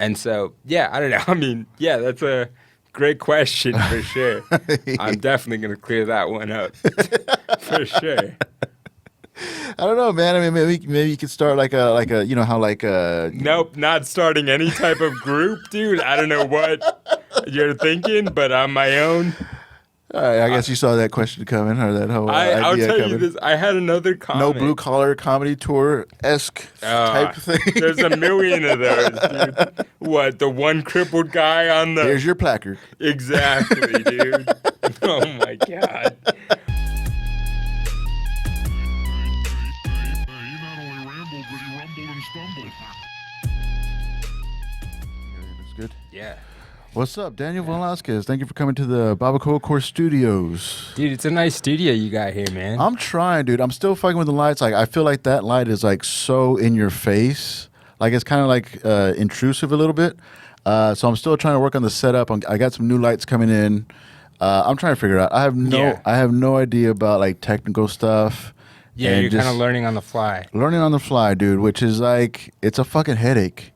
And so, yeah, I don't know. I mean, yeah, that's a great question for sure. I'm definitely going to clear that one up for sure. I don't know, man. I mean, maybe you could start like a you know how like Nope, not starting any type of group, dude. I don't know what you're thinking, but on my own. I guess you saw that question coming or that whole I'll idea tell coming. you this. I had another No comment. blue collar comedy tour esque type thing. There's a million of those, dude. What, the one crippled guy on the... Here's your placard. Exactly, dude. Oh, my God. That's good. Yeah. What's up, Daniel Velasquez? Thank you for coming to the Babacoa Core Studios. Dude, it's a nice studio you got here, man. I'm trying, dude. I'm still fucking with the lights. Like, I feel like that light is like so in your face. Like, it's kind of like intrusive a little bit. So I'm still trying to work on the setup. I got some new lights coming in. I'm trying to figure it out. I have no idea about like technical stuff. Yeah, you're kind of learning on the fly. Learning on the fly, dude, which is like, it's a fucking headache.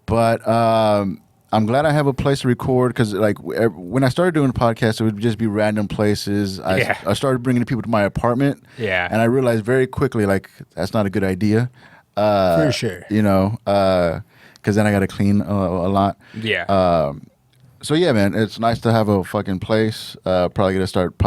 But I'm glad I have a place to record because, like, when I started doing a podcast, it would just be random places. I started bringing people to my apartment. Yeah. And I realized very quickly, like, that's not a good idea. For sure. You know, because then I got to clean a lot. Yeah. So, yeah, man, it's nice to have a fucking place. Probably going to start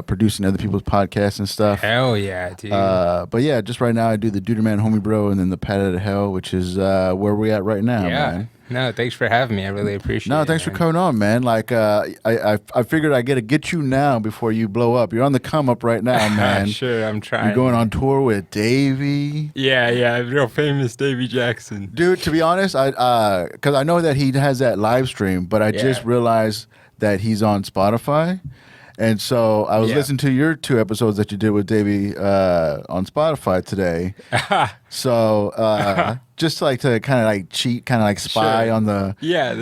producing other people's podcasts and stuff. Hell yeah, dude. But, yeah, just right now I do the Duderman Homie Bro and then the Pat Out of Hell, which is where we're at right now, man. No, thanks for having me. I really appreciate it. No, thanks for coming on, man. Like, I figured I got to get you now before you blow up. You're on the come up right now, man. Sure, I'm trying. You're going on tour with Davey. Yeah, real famous Davey Jackson. Dude, to be honest, because I know that he has that live stream, but I just realized that he's on Spotify. And so I was listening to your 2 episodes that you did with Davey on Spotify today. So just like to kind of like cheat, kind of like spy on the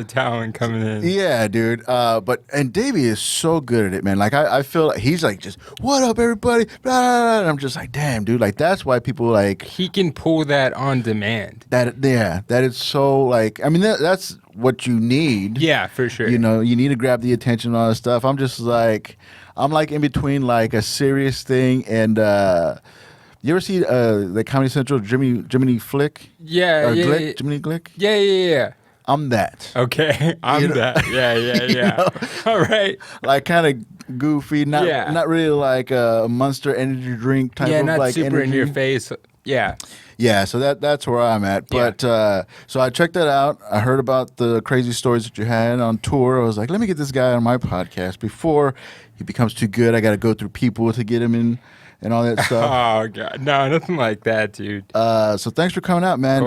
talent coming in. Yeah, dude. And Davey is so good at it, man. Like I feel like he's like just what up, everybody? Blah, blah, blah. And I'm just like, damn, dude. Like that's why people like he can pull that on demand. That is so like. I mean, that's what you need. Yeah, for sure. You know, you need to grab the attention on all this stuff. I'm just like, I'm like in between like a serious thing and. You ever see the Comedy Central Jiminy Flick? Yeah, Glick? Jiminy Glick? Yeah. I'm that. Okay, I'm that. Yeah. You know? All right. Like kind of goofy, not really like a Monster energy drink type of not like super energy. in your face. Yeah. Yeah, so that's where I'm at. But so I checked that out. I heard about the crazy stories that you had on tour. I was like, let me get this guy on my podcast before he becomes too good. I got to go through people to get him in. And all that stuff. Oh, God. No, nothing like that, dude. So thanks for coming out, man.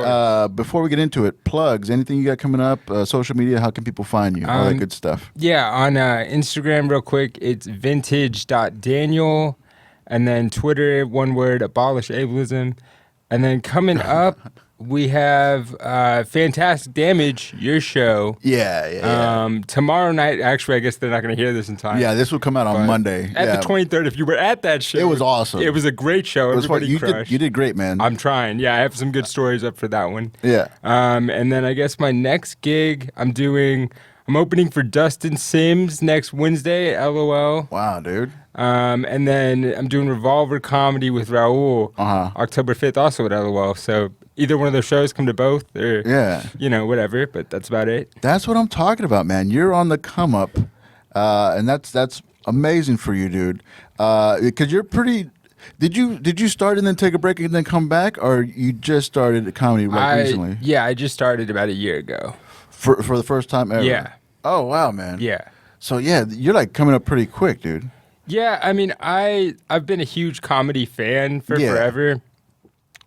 Before we get into it, plugs, anything you got coming up, social media, how can people find you? All that good stuff. Yeah, on Instagram, real quick, it's vintage.daniel. And then Twitter, one word, abolish ableism. And then coming up, we have Fantastic Damage, your show. Yeah. Tomorrow night, actually, I guess they're not going to hear this in time. Yeah, this will come out on Monday. At the 23rd, if you were at that show. It was awesome. It was a great show. Everybody crushed. You did great, man. I'm trying. Yeah, I have some good stories up for that one. Yeah. And then I guess my next gig, I'm opening for Dustin Sims next Wednesday at LOL. Wow, dude. And then I'm doing Revolver Comedy with Raul October 5th, also at LOL. So either one of those shows, come to both, or whatever. But that's about it. That's what I'm talking about, man. You're on the come up, and that's amazing for you, dude. Because you're pretty. Did you start and then take a break and then come back, or you just started comedy recently? Yeah, I just started about a year ago. For the first time ever. Yeah. Oh wow, man. Yeah. So yeah, you're like coming up pretty quick, dude. Yeah, I mean, I've been a huge comedy fan for forever,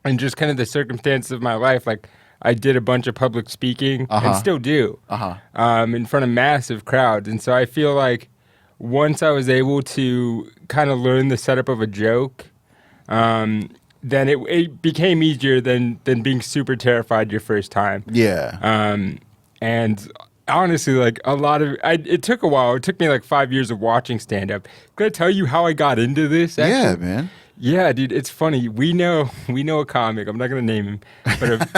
and just kind of the circumstances of my life. Like, I did a bunch of public speaking and still do in front of massive crowds, and so I feel like once I was able to kind of learn the setup of a joke, then it became easier than being super terrified your first time. Yeah. And honestly, like it took a while. It took me like 5 years of watching stand-up. Can I tell you how I got into this? Actually? Yeah, man. Yeah, dude, it's funny. We know a comic. I'm not gonna name him, but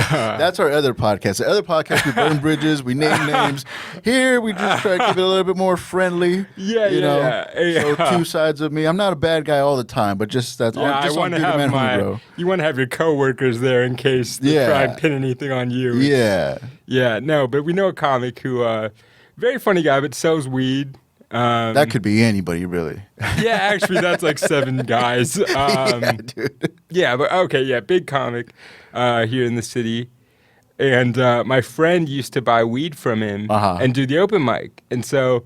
that's our other podcast. The other podcast, we burn bridges, we name names. Here, we just try to keep it a little bit more friendly. Yeah. So two sides of me. I'm not a bad guy all the time, but just that's I want to have bro. You want to have your coworkers there in case they try and pin anything on you. Yeah. No, but we know a comic who, very funny guy, but sells weed. That could be anybody, really. Yeah, actually, that's like 7 guys. Yeah, dude. Yeah, but okay, yeah, big comic here in the city. And my friend used to buy weed from him and do the open mic. And so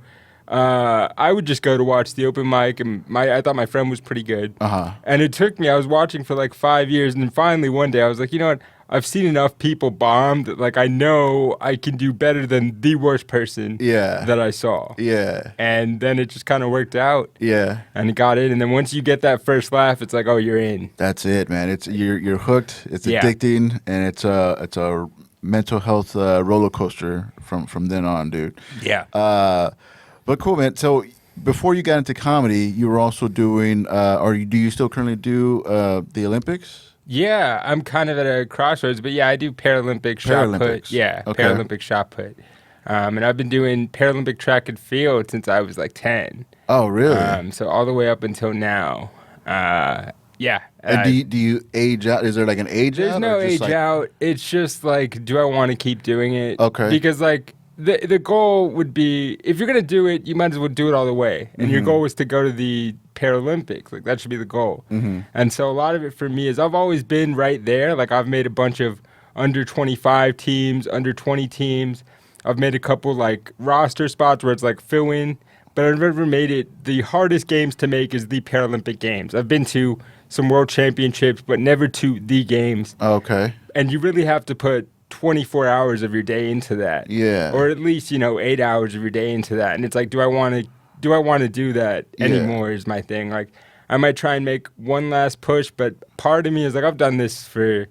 I would just go to watch the open mic, and I thought my friend was pretty good. And it took me, I was watching for like 5 years, and then finally one day I was like, you know what? I've seen enough people bomb that, like, I know I can do better than the worst person that I saw. Yeah. And then it just kind of worked out. Yeah. And it got in. And then once you get that first laugh, it's like, oh, you're in. That's it, man. It's you're hooked. It's addicting, and it's a mental health roller coaster from then on, dude. Yeah. But cool, man. So before you got into comedy, you were also doing, do you still currently do the Olympics? Yeah, I'm kind of at a crossroads, but yeah, I do Paralympic shot put. Yeah, okay. Paralympic shot put. And I've been doing Paralympic track and field since I was like 10. Oh, really? So all the way up until now. Yeah. And do you age out? Is there like an age out? There's no age out. It's just like, do I want to keep doing it? Okay. Because like the goal would be, if you're going to do it, you might as well do it all the way. And your goal was to go to the Paralympics. Like, that should be the goal. And so a lot of it for me is I've always been right there. Like, I've made a bunch of under 25 teams, under 20 teams. I've made a couple like roster spots where it's like fill in, but I've never made it. The hardest games to make is the Paralympic Games. I've been to some world championships, but never to the games. Okay. And you really have to put 24 hours of your day into that. Yeah. Or at least, 8 hours of your day into that. And it's like, do I want to do that anymore is my thing. Like, I might try and make one last push, but part of me is like, I've done this for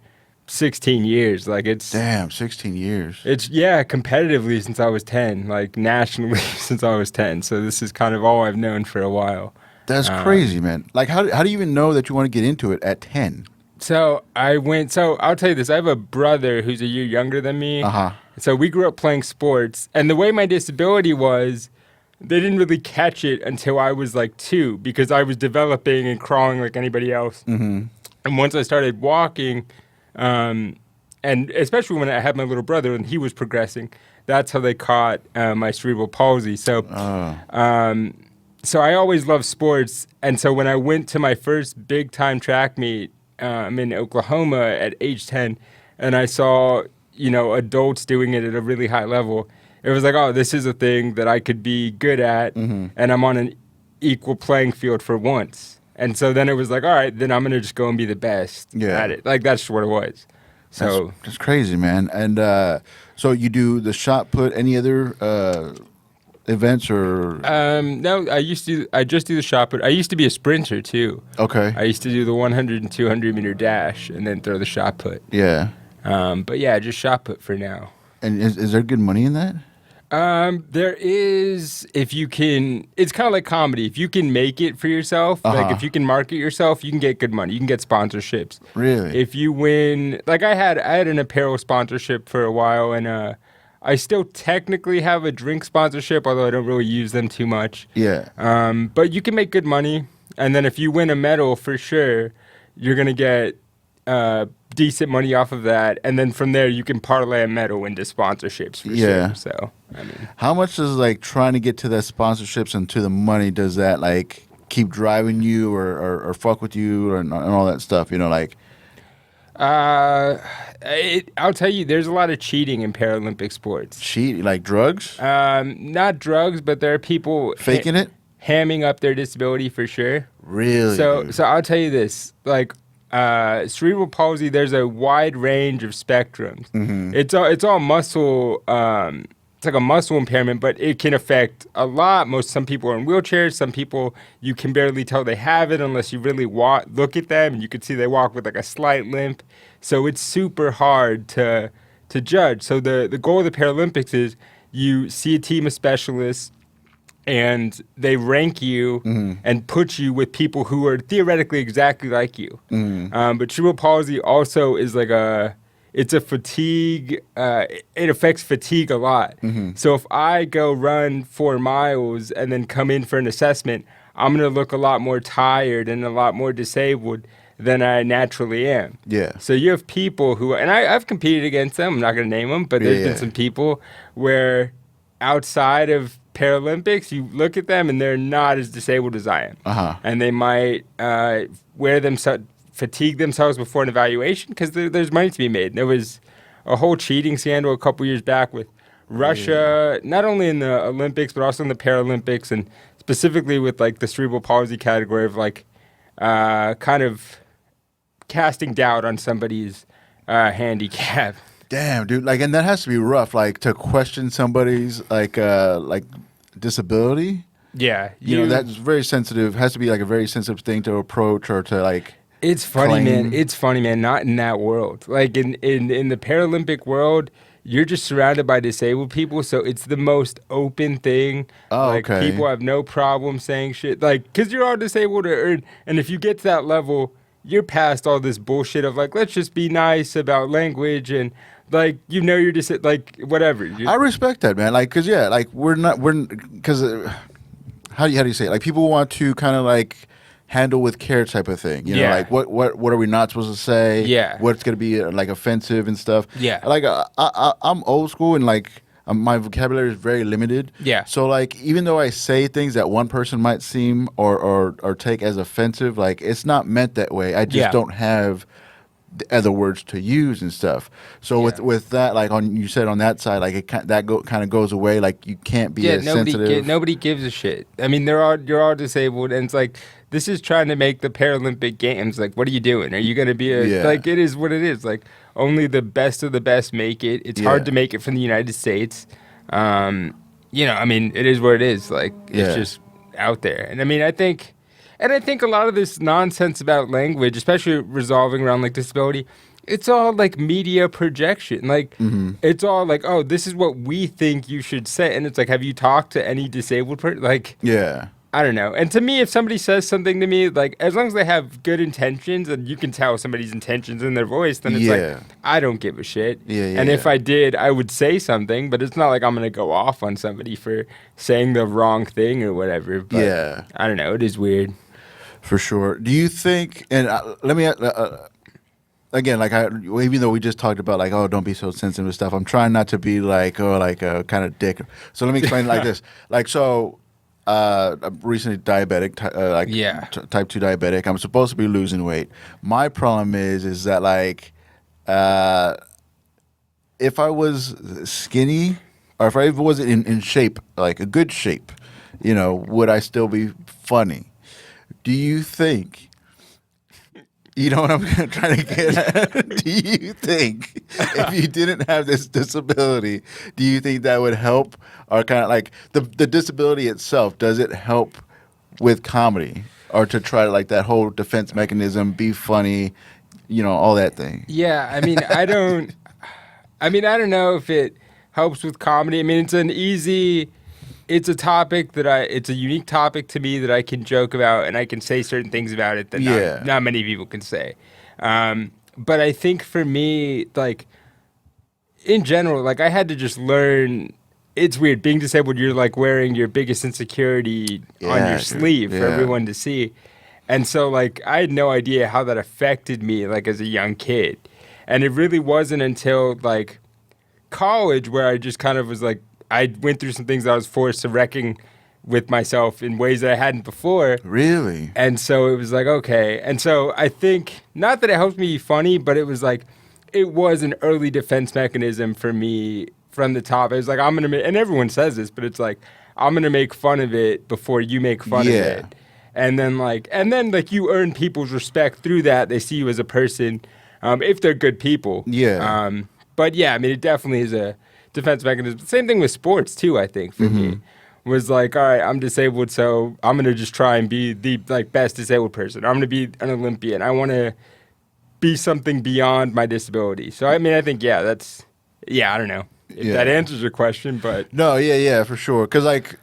16 years. Like, it's... Damn, 16 years. It's, competitively since I was 10. Like, nationally since I was 10. So this is kind of all I've known for a while. That's crazy, man. Like, how do you even know that you want to get into it at 10? So I'll tell you this. I have a brother who's a year younger than me. So we grew up playing sports. And the way my disability was, they didn't really catch it until I was like 2 because I was developing and crawling like anybody else. And once I started walking, and especially when I had my little brother and he was progressing, that's how they caught my cerebral palsy. So I always loved sports. And so when I went to my first big time track meet, in Oklahoma at age 10, and I saw, adults doing it at a really high level. It was like, oh, this is a thing that I could be good at, and I'm on an equal playing field for once. And so then it was like, all right, then I'm going to just go and be the best at it. Like, that's what it was. So that's crazy, man. And so you do the shot put, any other events or? No, I just do the shot put. I used to be a sprinter too. Okay. I used to do the 100 and 200 meter dash and then throw the shot put. Yeah. But yeah, just shot put for now. And is there good money in that? There is, if you can. It's kind of like comedy. If you can make it for yourself, like if you can market yourself, you can get good money. You can get sponsorships. Really? If you win, like I had an apparel sponsorship for a while, and I still technically have a drink sponsorship, although I don't really use them too much. Yeah. But you can make good money, and then if you win a medal, for sure, you're gonna get decent money off of that, and then from there you can parlay a medal into sponsorships. For sure. So, I mean, how much does like trying to get to the sponsorships and to the money does that like keep driving you or fuck with you and all that stuff? Like. I'll tell you, there's a lot of cheating in Paralympic sports. Cheating, like drugs? Not drugs, but there are people faking it, hamming up their disability for sure. Really? So I'll tell you this, like cerebral palsy, there's a wide range of spectrums. It's all muscle. It's like a muscle impairment, but it can affect a lot. Some people are in wheelchairs. Some people, you can barely tell they have it unless you really look at them, and you can see they walk with like a slight limp. So it's super hard to judge. So the goal of the Paralympics is you see a team of specialists, and they rank you and put you with people who are theoretically exactly like you. But cerebral palsy also is like it's a fatigue. It affects fatigue a lot. So if I go run 4 miles and then come in for an assessment, I'm going to look a lot more tired and a lot more disabled than I naturally am. Yeah. So you have people who, and I've competed against them. I'm not going to name them, but there's been some people where outside of Paralympics, you look at them and they're not as disabled as I am. And they might fatigue themselves before an evaluation because there's money to be made. There was a whole cheating scandal a couple years back with Russia, not only in the Olympics, but also in the Paralympics, and specifically with like the cerebral palsy category of like kind of casting doubt on somebody's handicap. Damn, dude. Like, and that has to be rough, like to question somebody's like disability. Yeah. You know, that's very sensitive. Has to be like a very sensitive thing to approach or to like. It's funny, man. It's funny, man. Not in that world. Like in the Paralympic world, you're just surrounded by disabled people, so it's the most open thing. Oh, like, okay. People have no problem saying shit. Like, because you're all disabled, and if you get to that level, you're past all this bullshit of, like, let's just be nice about language and, like, you're just, like, whatever. I respect that, man. Like, because, yeah, like, because, how do you say it? Like, people want to kind of, like, handle with care type of thing. You know, like what are we not supposed to say? Yeah. What's going to be like offensive and stuff. Yeah. Like I'm old school and like my vocabulary is very limited. Yeah. So like even though I say things that one person might seem or take as offensive, like it's not meant that way. I just don't have the other words to use and stuff. So with that, like you said on that side, like kind of goes away. Like you can't be as sensitive. Nobody gives a shit. I mean, you're all disabled, and it's like, this is trying to make the Paralympic Games. Like, what are you doing? Are you going to be like, it is what it is. Like, only the best of the best make it. It's hard to make it from the United States. I mean, it is what it is. Like, it's just out there. And I mean, I think a lot of this nonsense about language, especially resolving around like disability, it's all like media projection. Like, it's all like, oh, this is what we think you should say. And it's like, have you talked to any disabled person? Like, I don't know. And to me, if somebody says something to me, like, as long as they have good intentions and you can tell somebody's intentions in their voice, then it's like, I don't give a shit. And if I did, I would say something, but it's not like I'm going to go off on somebody for saying the wrong thing or whatever. But I don't know. It is weird. For sure. Do you think, and let me, again, like even though we just talked about like, oh, don't be so sensitive and stuff, I'm trying not to be like, oh, like a kind of dick. So let me explain it like this. Like, so I'm recently diabetic, type 2 diabetic. I'm supposed to be losing weight. My problem is that like, if I was skinny or if I wasn't in shape, like a good shape, would I still be funny? Do you think? You know what I'm trying to get at? Do you think if you didn't have this disability, do you think that would help? Or kind of like the disability itself, does it help with comedy? Or to try to like that whole defense mechanism, be funny, all that thing? Yeah, I mean, I don't know if it helps with comedy. I mean, it's a topic it's a unique topic to me that I can joke about and I can say certain things about it that not many people can say. But I think for me, like, in general, like, I had to just learn. It's weird. Being disabled, you're like wearing your biggest insecurity on your sleeve for everyone to see. And so, like, I had no idea how that affected me, like, as a young kid. And it really wasn't until, like, college where I just kind of was like, I went through some things that I was forced to reckon with myself in ways that I hadn't before. Really? And so it was like, okay. And so I think, not that it helped me be funny, but it was like, it was an early defense mechanism for me from the top. It was like, I'm going to and everyone says this, but it's like, I'm going to make fun of it before you make fun of it. And then you earn people's respect through that. They see you as a person, if they're good people. But yeah, I mean, it definitely is a defense mechanism. Same thing with sports too, I think, for me. Was like, all right, I'm disabled, so I'm going to just try and be the best disabled person. I'm going to be an Olympian. I want to be something beyond my disability. So, I mean, I think, I don't know if that answers your question, but. No, for sure. Because, like,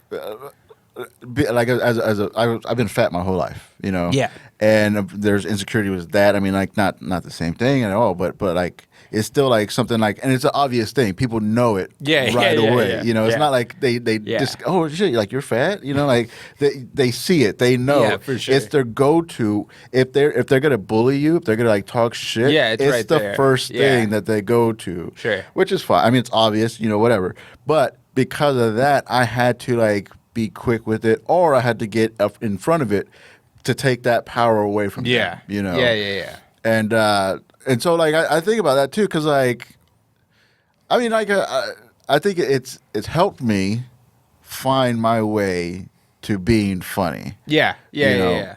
like I've been fat my whole life, you know. Yeah. And there's insecurity with that. I mean, like not the same thing at all, but like it's still like something like, and it's an obvious thing. People know it right away. Yeah. You know, it's not like they just oh shit, like you're fat. You know, like they see it, they know. Yeah, for sure. It's their go-to if they're gonna bully you, if they're gonna like talk shit. Yeah, it's right the there. first thing that they go to. Sure. Which is fine. I mean, it's obvious. You know, whatever. But because of that, I had to like be quick with it, or I had to get up in front of it to take that power away from them, you know? Yeah. And so, like, I think about that, too, because, like, I mean, like, I think it's helped me find my way to being funny. Yeah.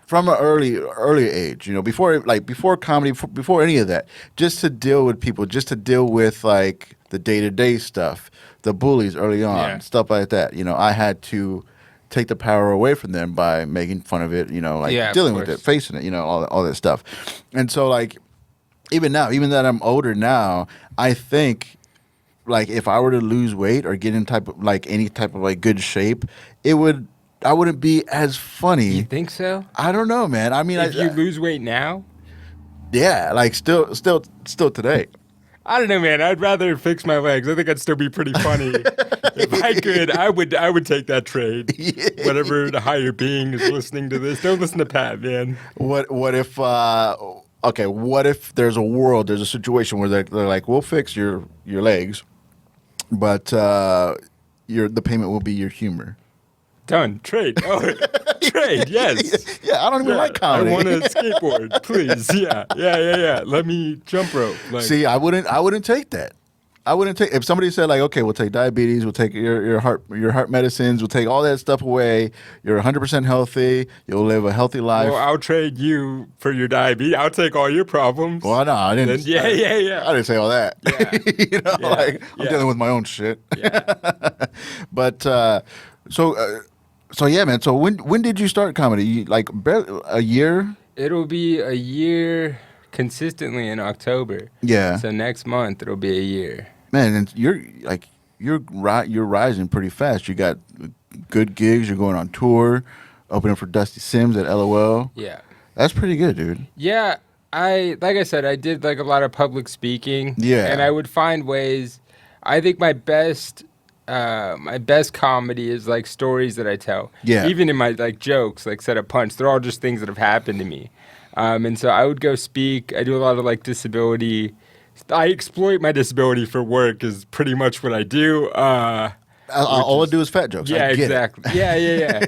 From an early age, you know, before comedy, before any of that, just to deal with people, just to deal with, like, the day-to-day stuff, the bullies early on, stuff like that. You know, I had to take the power away from them by making fun of it, you know, like dealing with it, facing it, you know, all that stuff. And so, like, even that I'm older now, I think, like, if I were to lose weight or get in any type of like good shape, I wouldn't be as funny. You think so? I don't know, man. I mean, if you lose weight now, yeah, like still today. I don't know, man. I'd rather fix my legs. I think I'd still be pretty funny. If I could, I would take that trade. Yeah. Whatever the higher being is listening to this, don't listen to Pat, man. What if what if there's a situation where they're like, we'll fix your legs, but the payment will be your humor. Done. Trade. Oh, trade. Yes. Yeah, I don't even like comedy. I want a skateboard, please. Yeah. Let me jump rope. Like, see, I wouldn't take that. I wouldn't take if somebody said like, okay, we'll take diabetes, we'll take your heart medicines, we'll take all that stuff away. You're 100% healthy. You'll live a healthy life. Well, I'll trade you for your diabetes. I'll take all your problems. Well, no, I didn't. Yeah. I didn't say all that. Yeah. You know, like I'm dealing with my own shit. Yeah. But so yeah, man. So when did you start comedy? Like a year? It'll be a year consistently in October. Yeah. So next month it'll be a year. Man, and you're rising pretty fast. You got good gigs. You're going on tour, opening for Dusty Sims at LOL. Yeah. That's pretty good, dude. Yeah. Like I said, I did like a lot of public speaking. Yeah. And I would find ways. I think my best comedy is like stories that I tell. Yeah. Even in my like jokes, like Set Up Punch, they're all just things that have happened to me. And so I would go speak. I do a lot of like disability. I exploit my disability for work is pretty much what I do. All I do is fat jokes. Yeah, exactly. Yeah.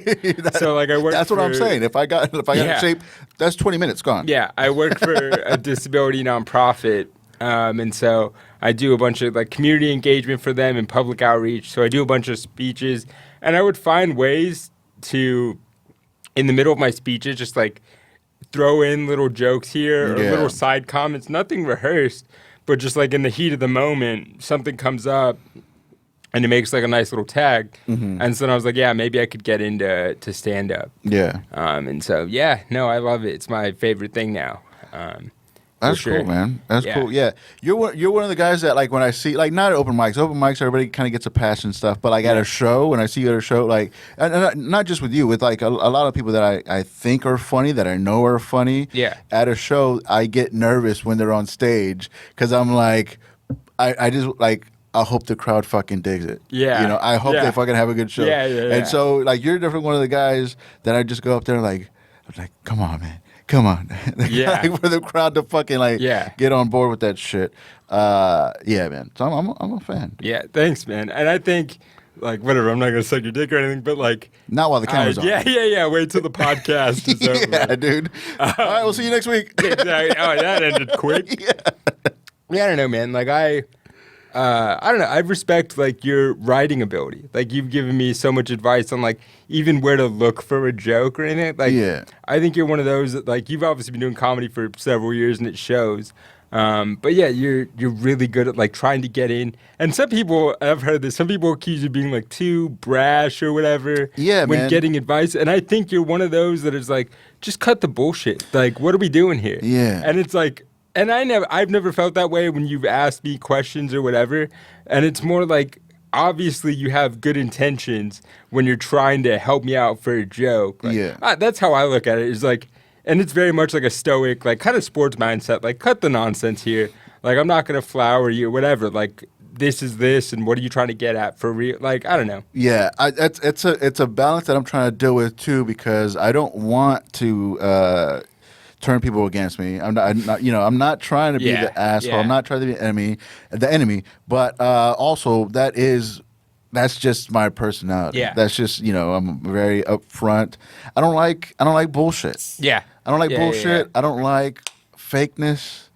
So like I work. That's what I'm saying. If I got in shape, that's 20 minutes gone. Yeah, I work for a disability nonprofit, and so I do a bunch of like community engagement for them and public outreach. So I do a bunch of speeches, and I would find ways to, in the middle of my speeches, just like throw in little jokes here or little side comments, nothing rehearsed, but just like in the heat of the moment, something comes up and it makes like a nice little tag. Mm-hmm. And so then I was like, yeah, maybe I could get into stand up. Yeah. And so, I love it. It's my favorite thing now. That's cool, man. That's cool. Yeah, you're one of the guys that like when I see like not at open mics, everybody kind of gets a pass and stuff. But like at a show, when I see you at a show, like and not just with you, with like a lot of people that I think are funny, that I know are funny. Yeah. At a show, I get nervous when they're on stage because I'm like, I just like. I hope the crowd fucking digs it. Yeah. You know, I hope they fucking have a good show. Yeah. And so like you're definitely one of the guys that I just go up there like come on, man. Come on. Yeah. Like for the crowd to fucking get on board with that shit. Yeah, man. So I'm a fan. Yeah, thanks, man. And I think like whatever, I'm not gonna suck your dick or anything, but like not while the camera's on. Yeah. Wait till the podcast is over. Yeah, dude. All right, we'll see you next week. Exactly. Oh, that ended quick. Yeah, I don't know, man. Like I don't know. I respect like your writing ability. Like you've given me so much advice on like even where to look for a joke or anything. Like I think you're one of those that like you've obviously been doing comedy for several years and it shows. But yeah, you're really good at like trying to get in. And some people, I've heard this, some people accuse you of being like too brash or whatever. Yeah, when man. getting advice. And I think you're one of those that is like, just cut the bullshit. Like, what are we doing here? Yeah. And it's like, and I've never felt that way when you've asked me questions or whatever. And it's more like, obviously you have good intentions when you're trying to help me out for a joke. Like, that's how I look at it. Is like, and it's very much like a stoic, like kind of sports mindset. Like, cut the nonsense here. Like, I'm not gonna flower you or whatever. Like, this is this, and what are you trying to get at for real? Like, I don't know. Yeah, it's a balance that I'm trying to deal with too, because I don't want to turn people against me. I'm not not trying to be the asshole. Yeah. I'm not trying to be the enemy. But also that's just my personality. Yeah. That's just, I'm very upfront. I don't like bullshit. Yeah. I don't like bullshit. I don't like fakeness.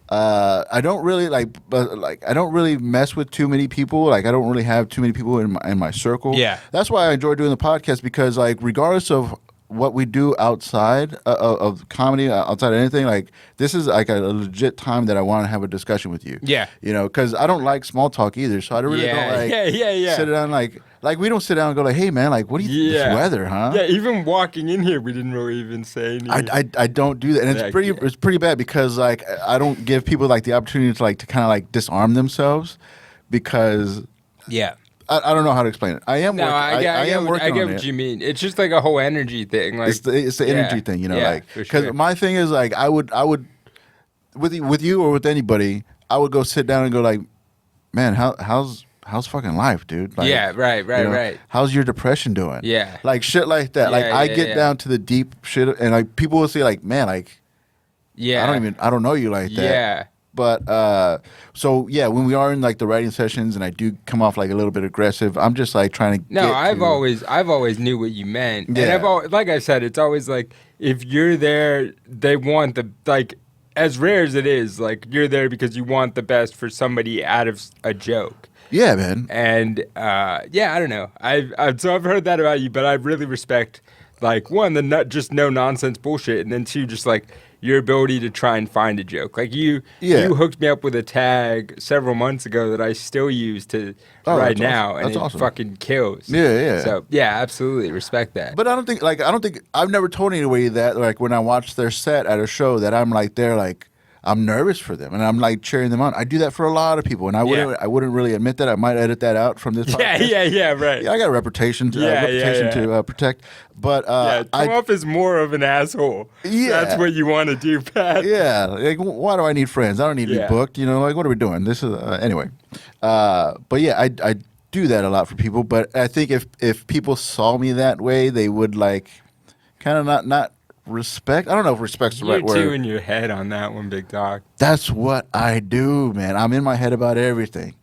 I don't really I don't really mess with too many people. Like, I don't really have too many people in my circle. Yeah. That's why I enjoy doing the podcast, because like, regardless of what we do outside of comedy, outside of anything, like, this is like a legit time that I want to have a discussion with you. Yeah. Because I don't like small talk either. So I really don't like sit down like we don't sit down and go like, hey man, like, what do you think this weather, huh? Yeah, even walking in here we didn't really even say anything. I don't do that. And it's pretty bad, because like, I don't give people like the opportunity to kind of like disarm themselves, because I don't know how to explain it. I am working. I get what you mean. It's just like a whole energy thing. Like, it's the energy thing, like, because my thing is like, I would with you or with anybody, I would go sit down and go like, man, how's fucking life, dude? Like, right. How's your depression doing? Yeah, like shit like that. I get down to the deep shit, and like, people will say like, man, like, I don't know you like that. Yeah. But when we are in like the writing sessions and I do come off like a little bit aggressive, I'm just like trying to. No, I've always knew what you meant. Yeah. And like I said, it's always like, if you're there, they want as rare as it is, like, you're there because you want the best for somebody out of a joke. Yeah, man. And I don't know. I've heard that about you, but I really respect, like, one, the just no nonsense bullshit, and then two, just like your ability to try and find a joke. Like, you hooked me up with a tag several months ago that I still use to right now, awesome. And it fucking kills. Yeah. So absolutely respect that. But I don't think I've never told anybody that, like, when I watch their set at a show, that I'm like, they're like, I'm nervous for them, and I'm like cheering them on. I do that for a lot of people, and I wouldn't really admit that. I might edit that out from this podcast. Yeah, right. Yeah, I got a reputation to protect. But come off as more of an asshole. Yeah, that's what you want to do, Pat. Yeah, like, why do I need friends? I don't need to be booked. Like, what are we doing? This is anyway. But yeah, I do that a lot for people. But I think if people saw me that way, they would like kind of not respect. I don't know if respect's the right word. You're too in your head on that one, big dog. That's what I do, man. I'm in my head about everything.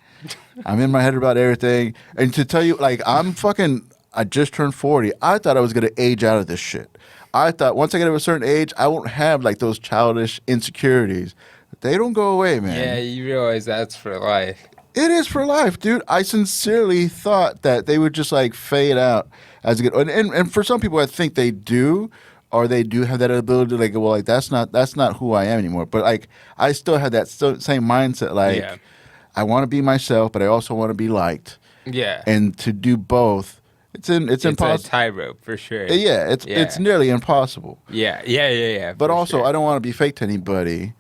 And to tell you, like, I just turned 40. I thought I was going to age out of this shit. I thought once I get to a certain age, I won't have like those childish insecurities. They don't go away, man. Yeah, you realize that's for life. It is for life, dude. I sincerely thought that they would just like fade out as it get. And for some people, I think they do. Or they do have that ability to like, well, like, that's not who I am anymore. But like, I still have that same mindset. Like, I want to be myself, but I also want to be liked. Yeah. And to do both, it's impossible. It's a tightrope for sure. Yeah, it's nearly impossible. Yeah. But also, sure. I don't want to be fake to anybody,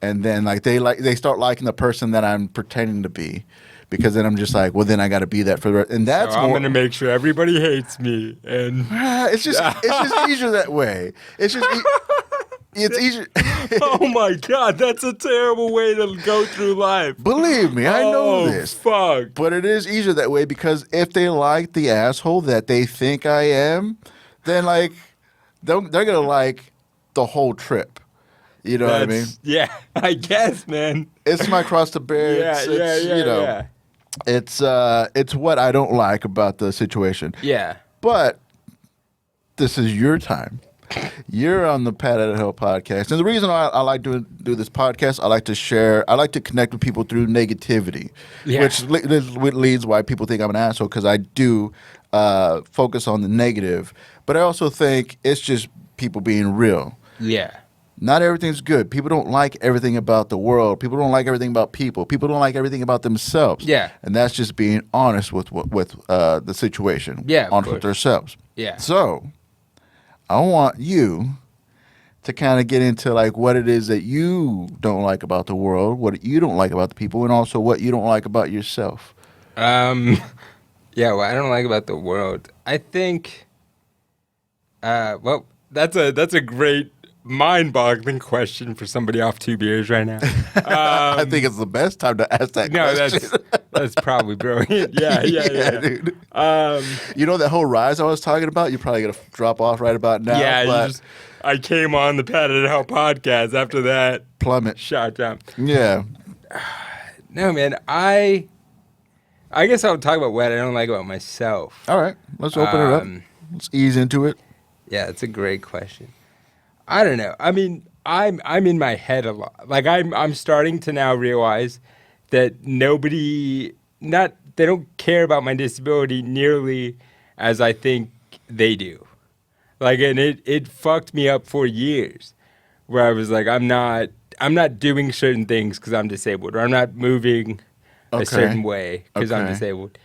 and then like they start liking the person that I'm pretending to be. Because then I'm just like, well, then I got to be that for the rest. And that's I'm going to make sure everybody hates me. And it's just easier that way. It's easier. Oh my God, that's a terrible way to go through life. Believe me, I know this. Fuck. But it is easier that way, because if they like the asshole that they think I am, then like they're going to like the whole trip. You know what I mean? Yeah, I guess, man. It's my cross to bear. Yeah. It's what I don't like about the situation. Yeah. But this is your time. You're on the Pat at Hell podcast. And the reason I like to do this podcast, I like to share, I like to connect with people through negativity, which leads why people think I'm an asshole, because I do focus on the negative. But I also think it's just people being real. Yeah. Not everything's good. People don't like everything about the world. People don't like everything about people. People don't like everything about themselves. Yeah. And that's just being honest with the situation. Yeah. Honest with themselves. Yeah. So I want you to kind of get into like what it is that you don't like about the world, what you don't like about the people, and also what you don't like about yourself. Yeah, what I don't like about the world. I think, well, that's a great mind-boggling question for somebody off 2 beers right now. I think it's the best time to ask that No, question. that's probably brilliant. Yeah. Dude. You know that whole rise I was talking about? You're probably going to drop off right about now. Yeah, but I came on the Padded Hell podcast after that. Plummet. Shot down. Yeah. No, man, I guess I'll talk about what I don't like about myself. All right. Let's open it up. Let's ease into it. Yeah, it's a great question. I don't know. I mean, I'm in my head a lot. Like I'm starting to now realize that they don't care about my disability nearly as I think they do. Like, and it fucked me up for years, where I was like, I'm not doing certain things because I'm disabled, or I'm not moving a certain way because I'm disabled.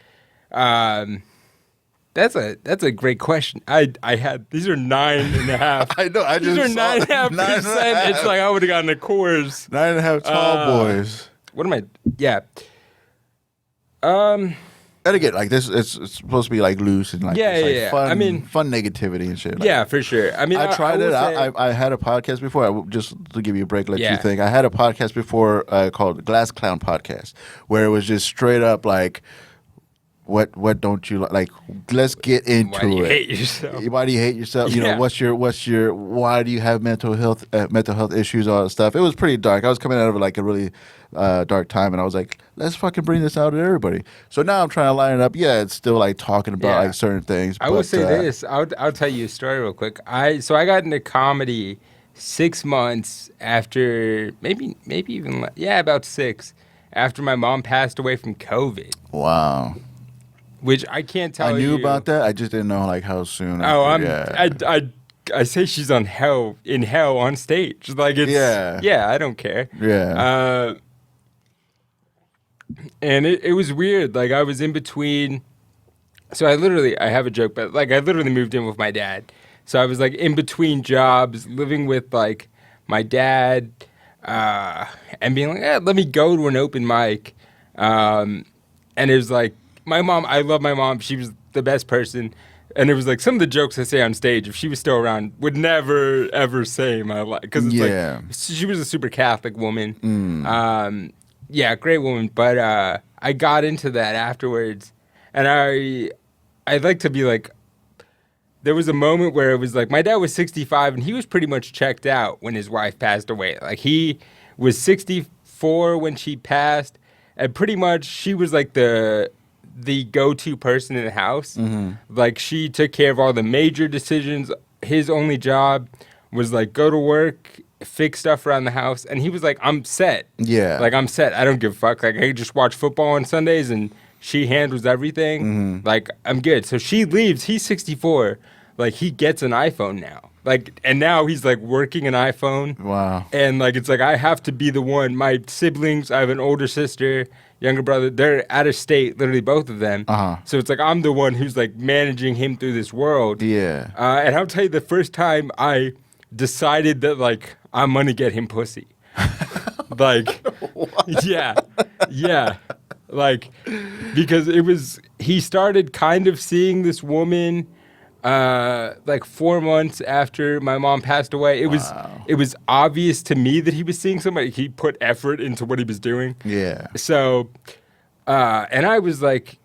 That's a great question. I had these are 9.5. I know. These are 9.5%. It's like I would have gotten a course. 9.5 tall boys. What am I? Yeah. And again, like this, it's supposed to be like loose and like, fun. I mean, fun negativity and shit. Like, yeah, for sure. I mean, I tried it out. I had a podcast before. Just to give you a break, let you think. I had a podcast before called Glass Clown Podcast, where it was just straight up like, what don't you like? Like, let's get into it. Why do you hate yourself? Why do you hate yourself? You know, what's your why do you have mental health issues, all that stuff. It was pretty dark. I was coming out of like a really dark time, and I was like, let's fucking bring this out to everybody. So now I'm trying to line it up. Yeah, it's still like talking about like certain things. I will say this. I'll tell you a story real quick. I got into comedy 6 months after, maybe even about 6 after my mom passed away from COVID. Wow. Which I can't tell you. I knew about that. I just didn't know like how soon. I say she's in hell on stage. Like it's I don't care. Yeah. And it was weird. Like I was in between. So I have a joke, but like I literally moved in with my dad. So I was like in between jobs, living with like my dad, and being like, let me go to an open mic. And it was like, my mom, I love my mom. She was the best person. And it was like some of the jokes I say on stage, if she was still around, would never, ever say in my life. Because it's like, she was a super Catholic woman. Great woman. But I got into that afterwards. And I'd like to be like, there was a moment where it was like, my dad was 65 and he was pretty much checked out when his wife passed away. Like he was 64 when she passed. And pretty much she was like the go-to person in the house. Like she took care of all the major decisions. His only job was like go to work, fix stuff around the house, and he was like, I'm set. Like I'm set. I don't give a fuck. Like I just watch football on Sundays and she handles everything. Like I'm good. So she leaves. He's 64. Like he gets an iPhone now. Like, and now he's like working an iPhone. Wow. And like, it's like, I have to be the one. My siblings, I have an older sister, younger brother, they're out of state, literally both of them. So it's like, I'm the one who's like managing him through this world. Yeah. And I'll tell you, the first time I decided that like, I'm going to get him pussy. Like, yeah. Like, because he started kind of seeing this woman like 4 months after my mom passed away. It was obvious to me that he was seeing somebody. He put effort into what he was doing. Yeah. So, and I was like,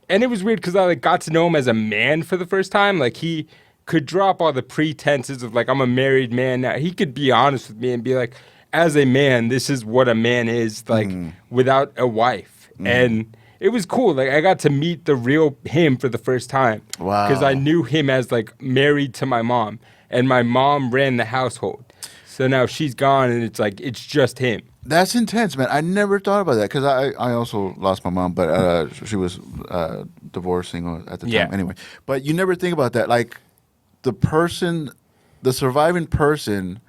and it was weird because I like got to know him as a man for the first time. Like he could drop all the pretenses of like, I'm a married man now. He could be honest with me and be like, as a man, this is what a man is like without a wife. And it was cool. Like I got to meet the real him for the first time. Wow. Because I knew him as like married to my mom, and my mom ran the household. So now she's gone, and it's like it's just him. That's intense, man. I never thought about that because I also lost my mom, but she was divorcing at the time anyway. But you never think about that. Like the surviving person,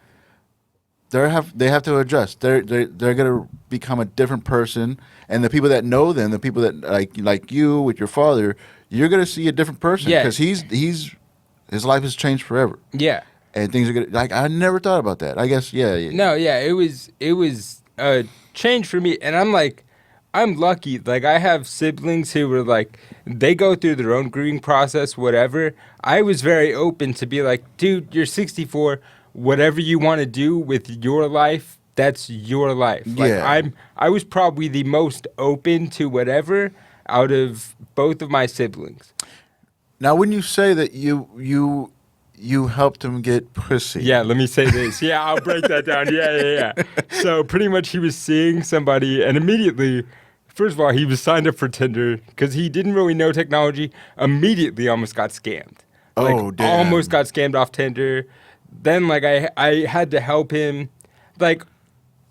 they have to adjust. They're gonna become a different person, and the people that know them, the people that like you with your father, you're gonna see a different person because his life has changed forever. Yeah, and things are gonna like I never thought about that. I guess No, yeah, it was a change for me, and I'm like, I'm lucky. Like, I have siblings who were like, they go through their own grieving process, whatever. I was very open to be like, dude, you're 64. Whatever you want to do with your life, that's your life. Like, I was probably the most open to whatever out of both of my siblings. Now, when you say that you helped him get pussy. Yeah, let me say this. Yeah, I'll break that down. Yeah. So pretty much he was seeing somebody, and immediately, first of all, he was signed up for Tinder because he didn't really know technology. Immediately almost got scammed. Damn. Almost got scammed off Tinder. Then, like, I had to help him. Like,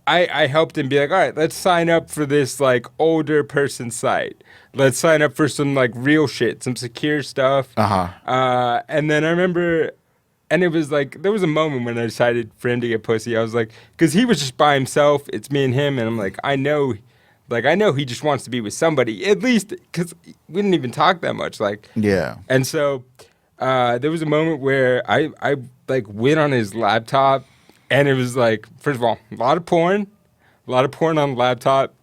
I helped him be like, all right, let's sign up for this, like, older person site. Let's sign up for some, like, real shit, some secure stuff. And then I remember, and it was like, there was a moment when I decided for him to get pussy. I was like, because he was just by himself. It's me and him. And I'm like, I know he just wants to be with somebody, at least, because we didn't even talk that much. Like, yeah. And so there was a moment where I like, went on his laptop. And it was like, first of all, a lot of porn on the laptop.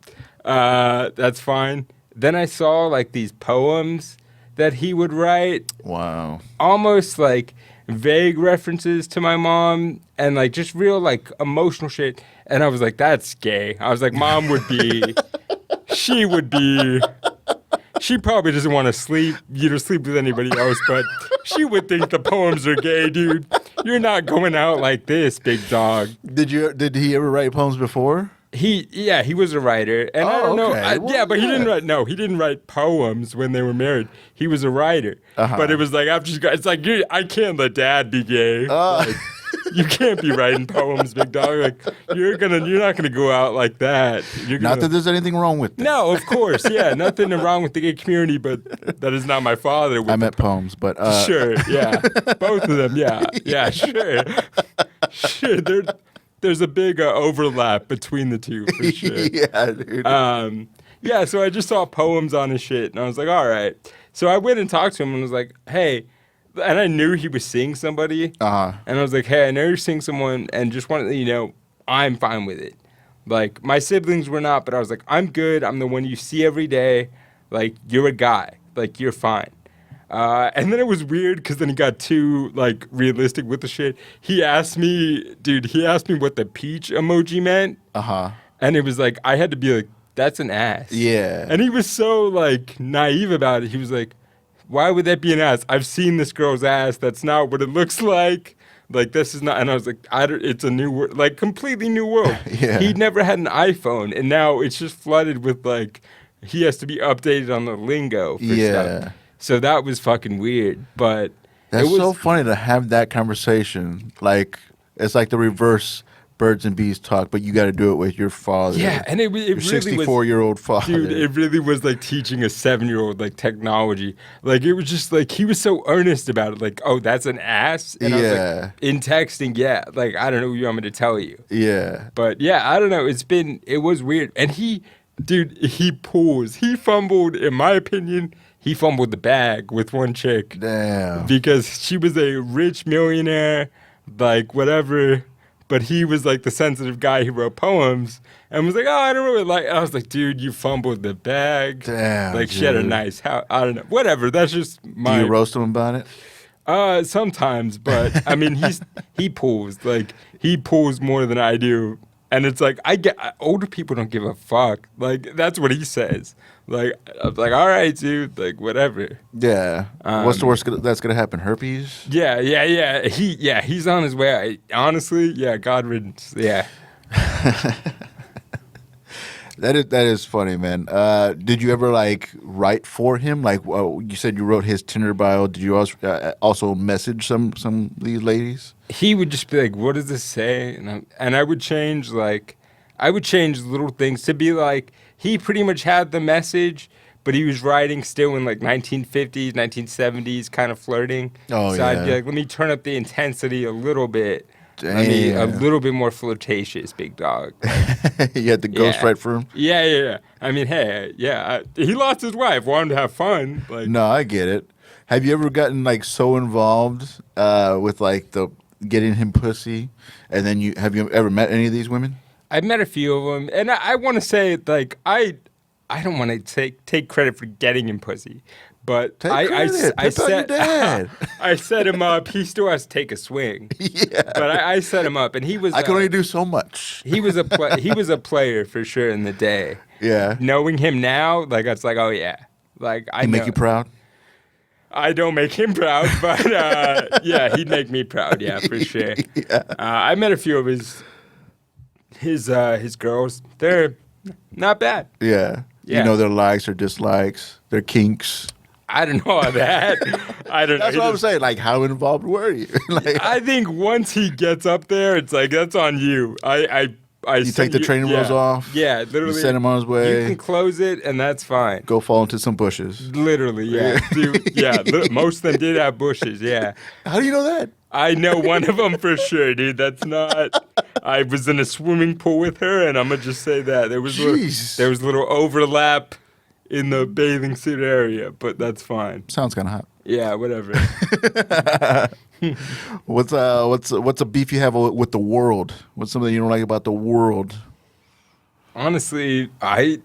That's fine. Then I saw like these poems that he would write. Wow. Almost like vague references to my mom and like just real like emotional shit. And I was like, that's gay. I was like, mom would be, she probably doesn't want to sleep with anybody else, but she would think the poems are gay, dude. You're not going out like this, big dog. Did he ever write poems before? He was a writer, and I don't know. But he didn't write poems when they were married. He was a writer, but it was like after it's like I can't let dad be gay. Like, you can't be writing poems, big dog. Like you're not gonna go out like that. Not that there's anything wrong with that. No, of course, yeah, nothing wrong with the gay community, but that is not my father. I meant poems, but sure, yeah, both of them, yeah, sure. There's a big overlap between the two, for sure. Yeah, dude. So I just saw poems on his shit, and I was like, all right. So I went and talked to him and was like, hey, and I knew he was seeing somebody. And I was like, hey, I know you're seeing someone, and just wanted to let you know, I'm fine with it. Like, my siblings were not, but I was like, I'm good. I'm the one you see every day. Like, you're a guy. Like, you're fine. And then it was weird because then he got too, like, realistic with the shit. He asked me what the peach emoji meant. And it was like, I had to be like, that's an ass. Yeah. And he was so, like, naive about it. He was like, why would that be an ass? I've seen this girl's ass. That's not what it looks like. Like, this is not. And I was like, it's a new world, like, completely new world. Yeah. He'd never had an iPhone. And now it's just flooded with, like, he has to be updated on the lingo for stuff. So that was fucking weird, but that's so funny to have that conversation. Like it's like the reverse birds and bees talk, but you got to do it with your father. Yeah, and it your really 64-year-old father. Dude, it really was like teaching a 7-year-old like technology. Like it was just like he was so earnest about it. Like, oh, that's an ass. And I was like, in texting, yeah. Like I don't know what you want me to tell you. Yeah, but yeah, I don't know. It was weird, and he pulls. He fumbled, in my opinion. He fumbled the bag with one chick. Damn. Because she was a rich millionaire, like whatever. But he was like the sensitive guy who wrote poems and was like, oh, I don't really like it. I was like, dude, you fumbled the bag. Damn. Like, she had a nice house. I don't know. Whatever. That's just my. Do you roast him about it? Sometimes. But I mean, he pulls. Like, he pulls more than I do. And it's like, older people don't give a fuck. Like, that's what he says. Like, I'm like, all right, dude. Like, whatever. Yeah. What's the worst that's going to happen? Herpes? Yeah. He's on his way. Honestly, yeah, God riddance. Yeah. That is funny, man. Did you ever, like, write for him? Like, you said you wrote his Tinder bio. Did you also message some of these ladies? He would just be like, what does this say? And I would change, little things to be like, he pretty much had the message, but he was writing still in, like, 1950s, 1970s, kind of flirting. Oh, so I'd be like, let me turn up the intensity a little bit. Damn. Let me a little bit more flirtatious, big dog. You had the ghostwrite for him? Yeah. I mean, hey, yeah. He lost his wife, wanted to have fun. Like, no, I get it. Have you ever gotten, like, so involved with, like, the getting him pussy, and then have you ever met any of these women? I've met a few of them, and I want to say, like, I I don't want to take credit for getting him pussy, but I set I set him up. He still has to take a swing. Yeah, but I set him up, and he was. I can only do so much. He was a player for sure in the day. Yeah. Knowing him now, like it's like, oh yeah, like I make you proud. I don't make him proud, but yeah, he'd make me proud. Yeah, for sure. Yeah. I met a few of his girls. They're not bad. Yeah. You know their likes or dislikes, their kinks. I don't know all that. I don't know. That's what I'm saying. Like, how involved were you? Like, I think once he gets up there, it's like, that's on you. You take the training wheels off. Yeah, literally. You send him on his way. You can close it, and that's fine. Go fall into some bushes. Literally, yeah. Dude, yeah, most of them did have bushes, yeah. How do you know that? I know one of them for sure, dude. That's not... I was in a swimming pool with her, and I'm going to just say that. There was a little overlap in the bathing suit area, but that's fine. Sounds kind of hot. Yeah, whatever. What's a beef you have with the world? What's something you don't like about the world? Honestly, I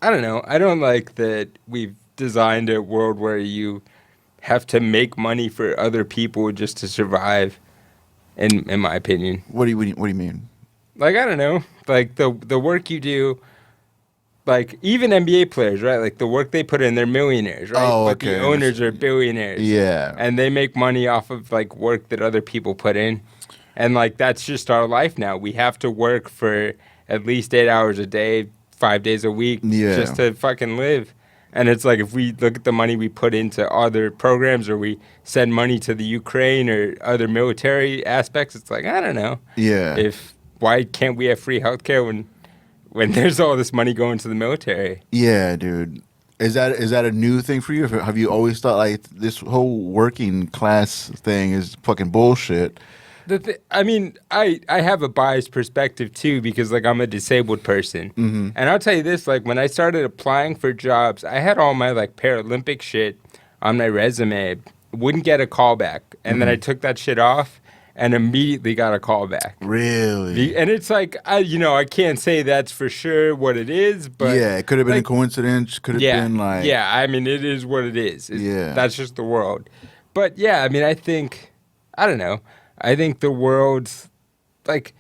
don't know. I don't like that we've designed a world where you have to make money for other people just to survive. In my opinion. What do you mean? Like, I don't know. Like the work you do. Like, even NBA players, right? Like, the work they put in, they're millionaires, right? Oh, but okay. the owners are billionaires. Yeah. And they make money off of, like, work that other people put in. And, like, that's just our life now. We have to work for at least 8 hours a day, 5 days a week, just to fucking live. And it's like, if we look at the money we put into other programs or we send money to the Ukraine or other military aspects, it's like, I don't know. Yeah. Why can't we have free healthcare when there's all this money going to the military? Yeah, dude. Is that a new thing for you? Have you always thought like this whole working class thing is fucking bullshit? I mean, I have a biased perspective too because like I'm a disabled person, and I'll tell you this: like when I started applying for jobs, I had all my like Paralympic shit on my resume, wouldn't get a call back, and then I took that shit off. And immediately got a call back. Really? And it's like, I can't say that's for sure what it is, but... Yeah, it could have been a coincidence. Could have been like... Yeah, I mean, it is what it is. Yeah. That's just the world. But yeah, I mean, I think the world's... Like,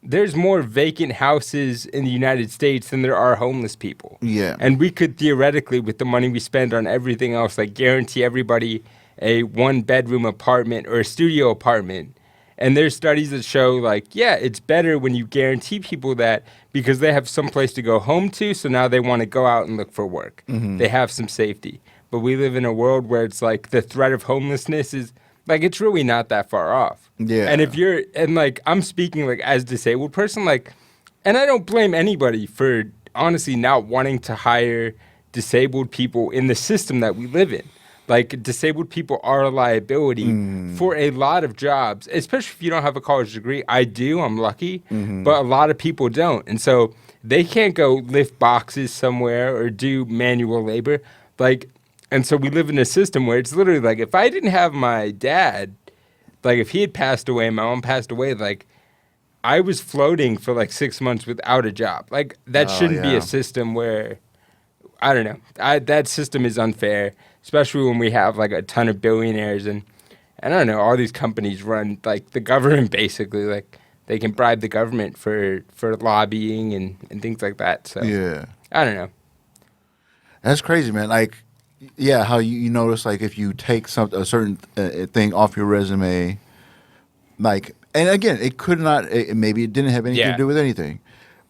there's more vacant houses in the United States than there are homeless people. Yeah. And we could theoretically, with the money we spend on everything else, like guarantee everybody a one-bedroom apartment or a studio apartment. And there's studies that show, like, yeah, it's better when you guarantee people that because they have some place to go home to, so now they want to go out and look for work. They have some safety. But we live in a world where it's like the threat of homelessness is, like, it's really not that far off. Yeah. And like, I'm speaking, like, as a disabled person, like, and I don't blame anybody for honestly not wanting to hire disabled people in the system that we live in. Like, disabled people are a liability for a lot of jobs, especially if you don't have a college degree. I do. I'm lucky. But a lot of people don't. And so they can't go lift boxes somewhere or do manual labor. Like, and so we live in a system where it's literally like, if I didn't have my dad, like, if he had passed away, my mom passed away, like, I was floating for, like, 6 months without a job. Like, that shouldn't be a system where, I don't know. That system is unfair. Especially when we have, like, a ton of billionaires and I don't know, all these companies run, like, the government basically. Like, they can bribe the government for lobbying and things like that. So, yeah. I don't know. That's crazy, man. Like, yeah, how you notice, like, if you take a certain thing off your resume, like, and again, maybe it didn't have anything to do with anything.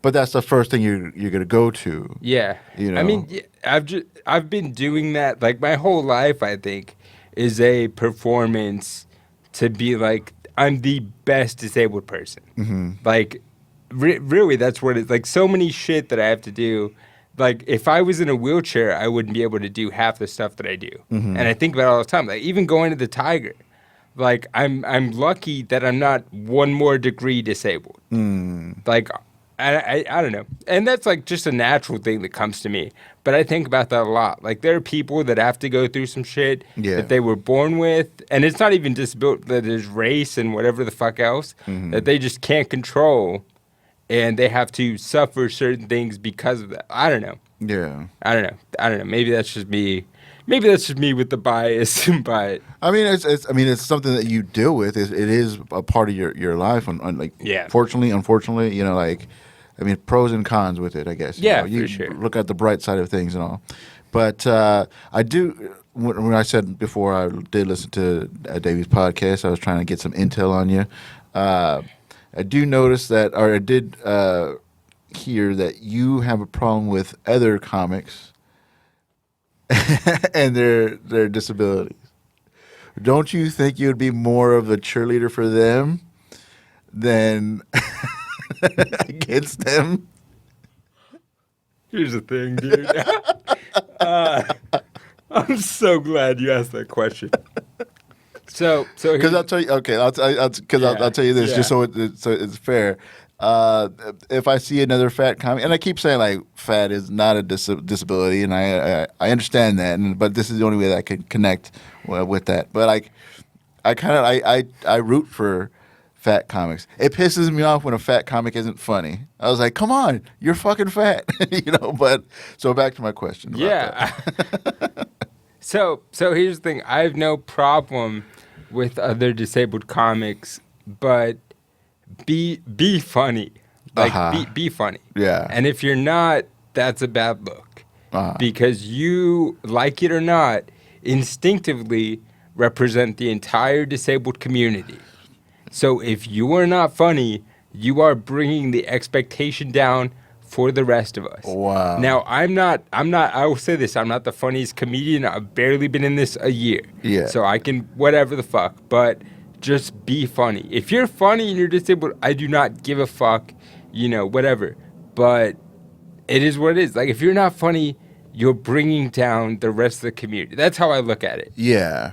But that's the first thing you're gonna go to. Yeah, you know. I mean, I've been doing that like my whole life. I think is a performance to be like I'm the best disabled person. Like, really, that's what it's like. So many shit that I have to do. Like, if I was in a wheelchair, I wouldn't be able to do half the stuff that I do. And I think about it all the time. Like, even going to the Tiger, like I'm lucky that I'm not one more degree disabled. Like. I don't know. And that's like just a natural thing that comes to me. But I think about that a lot. Like, there are people that have to go through some shit that they were born with. And it's not even disability, that there's race and whatever the fuck else that they just can't control. And they have to suffer certain things because of that. I don't know. Yeah. I don't know. Maybe that's just me. Maybe that's just me with the bias, but I mean, it's something that you deal with. It is a part of your life. Fortunately, unfortunately, like, I mean, pros and cons with it, I guess. You for sure. Look at the bright side of things and all. But I do. When I said before, I did listen to Davey's podcast. I was trying to get some intel on you. I do notice that, or I did hear that you have a problem with other comics and their disabilities. Don't you think you'd be more of a cheerleader for them than against them? Here's the thing, dude. I'm so glad you asked that question. So because I'll tell you, okay, I'll tell you this just so it's fair. If I see another fat comic, and I keep saying like fat is not a disability, and I understand that, but this is the only way that I can connect with that. But I root for fat comics. It pisses me off when a fat comic isn't funny. I was like, come on, you're fucking fat, But so back to my question. Yeah. So here's the thing. I have no problem with other disabled comics, but be funny. Like be funny. Yeah. And if you're not, that's a bad look. Because you, like it or not, instinctively represent the entire disabled community. So if you are not funny, you are bringing the expectation down for the rest of us. Wow. Now, I will say this, I'm not the funniest comedian. I've barely been in this a year. Yeah. So I can whatever the fuck, but just be funny. If you're funny and you're disabled, I do not give a fuck, whatever. But it is what it is. Like, if you're not funny, you're bringing down the rest of the community. That's how I look at it. Yeah.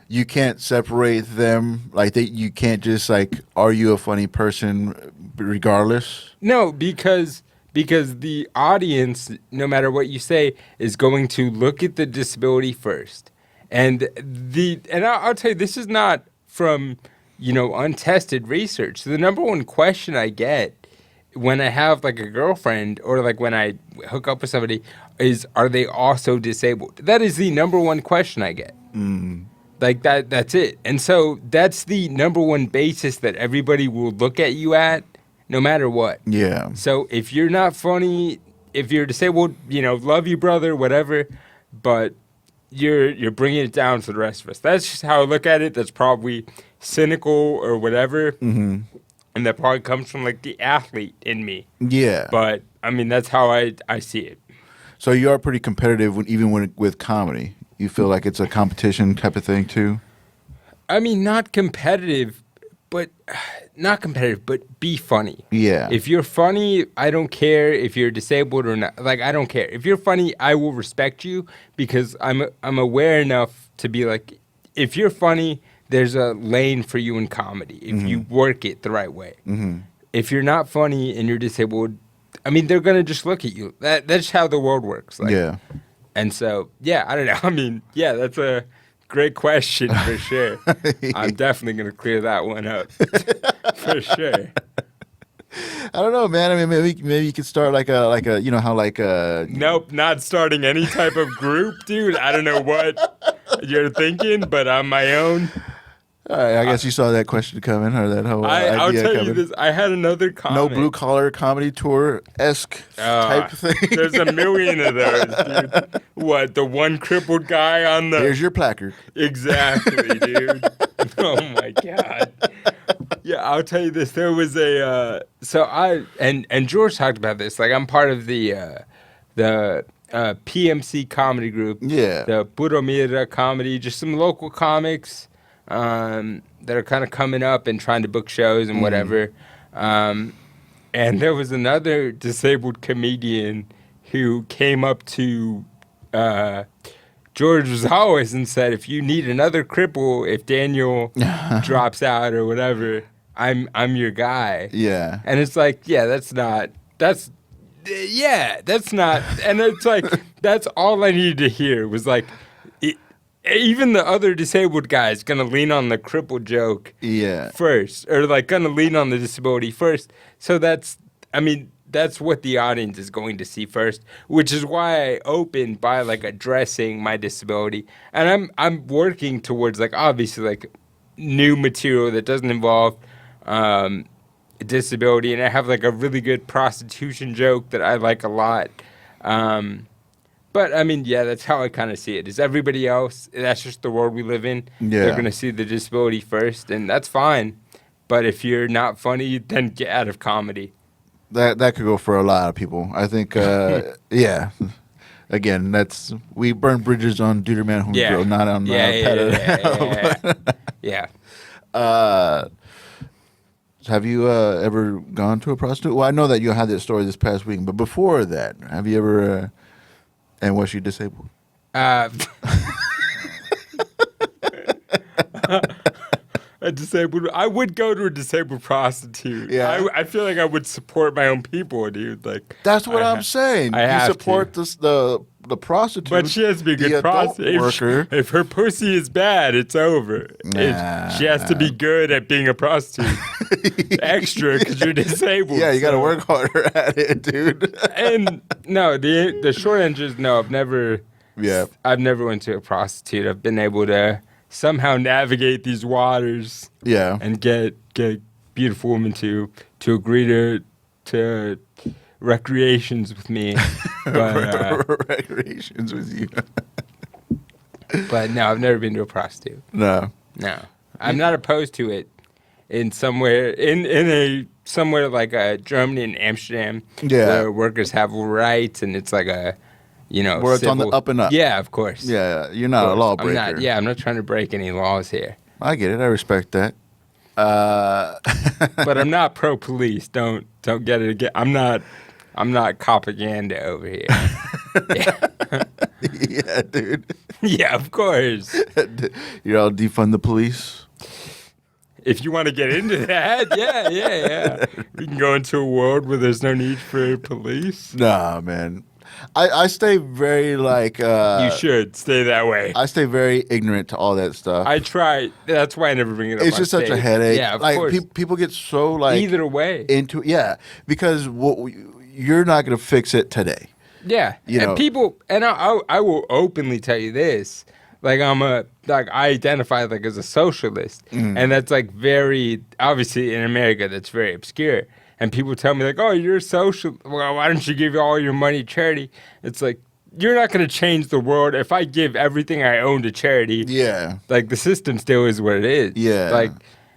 You can't separate them. Like, you can't just, like, are you a funny person regardless? No, because the audience, no matter what you say, is going to look at the disability first. And I'll tell you, this is not from, untested research. So the number one question I get when I have like a girlfriend or like when I hook up with somebody is, are they also disabled? That is the number one question I get. Like that's it. And so that's the number one basis that everybody will look at you at, no matter what. Yeah. So if you're not funny, if you're disabled, love you, brother, whatever, but you're bringing it down for the rest of us. That's just how I look at it. That's probably cynical or whatever. Mm-hmm. And that probably comes from like the athlete in me. Yeah. But I mean, that's how I see it. So you are pretty competitive even with comedy. You feel like it's a competition type of thing too? I mean, not competitive, but be funny. Yeah. If you're funny, I don't care if you're disabled or not. Like, I don't care. If you're funny, I will respect you because I'm aware enough to be like, if you're funny, there's a lane for you in comedy if you work it the right way. Mm-hmm. If you're not funny and you're disabled, I mean, they're gonna just look at you. That's how the world works. Like, yeah. And so, yeah, I don't know. I mean, yeah, that's a great question for sure. I'm definitely going to clear that one up for sure. I don't know, man. I mean, maybe you could start like a Nope, not starting any type of group, dude. I don't know what you're thinking, but on my own. All right, I guess you saw that question coming or that whole idea I'll tell coming. you this. I had another comment. No blue collar comedy tour-esque type thing. There's a million of those, dude. What, the one crippled guy on the... Here's your placard. Exactly, dude. Oh, my God. Yeah, I'll tell you this. There was a... So I... And George talked about this. Like, I'm part of the PMC comedy group. Yeah. The Buromira comedy. Just some local comics that are kind of coming up and trying to book shows and whatever. And there was another disabled comedian who came up to George Rosales and said, if you need another cripple, if Daniel drops out or whatever, I'm your guy. Yeah. And it's like, yeah, that's not, and it's like, that's all I needed to hear was like, even the other disabled guy is going to lean on the cripple joke first, or like going to lean on the disability first. So that's, I mean, that's what the audience is going to see first, which is why I opened by like addressing my disability. And I'm working towards like obviously like new material that doesn't involve disability, and I have like a really good prostitution joke that I like a lot. But I mean, yeah, that's how I kind of see it. Is everybody else? That's just the world we live in. Yeah. They're gonna see the disability first, and that's fine. But if you're not funny, then get out of comedy. That could go for a lot of people. I think, yeah. Again, we burn bridges on Duder Man Who Grow, not on Yeah. Have you ever gone to a prostitute? Well, I know that you had that story this past week, but before that, have you ever? And was she disabled? A disabled. I would go to a disabled prostitute. Yeah. I feel like I would support my own people, dude. Like that's what I'm saying. You support the prostitute, but she has to be a good prostitute. Worker. If her pussy is bad, it's over. She has to be good at being a prostitute. Extra because you're disabled. Yeah, you got to work harder at it, dude. And no, the short answer is no. I've never went to a prostitute. I've been able to somehow navigate these waters, and get beautiful women to agree to recreations with me. But, recreations with you. But no, I've never been to a prostitute. No, I'm not opposed to it. In somewhere like Germany and Amsterdam, where workers have rights, and it's like a where it's on the up and up. Yeah, of course. Yeah, you're not a lawbreaker. I'm not trying to break any laws here. I get it. I respect that. But I'm not pro police. Don't get it again. I'm not propaganda over here. Yeah, dude. Yeah, of course. I'll defund the police. If you want to get into that, yeah. We can go into a world where there's no need for police. Nah, man. I stay very you should stay that way. I stay very ignorant to all that stuff. I try. That's why I never bring it up. It's just such a headache. Yeah, of course. People get so either way into because you're not going to fix it today. Yeah, and people, and I will openly tell you this. Like I identify as a socialist, and that's very obviously in America that's very obscure. And people tell me oh, you're a social. Well, why don't you give all your money to charity? It's like you're not going to change the world if I give everything I own to charity. Yeah, the system still is what it is. Yeah,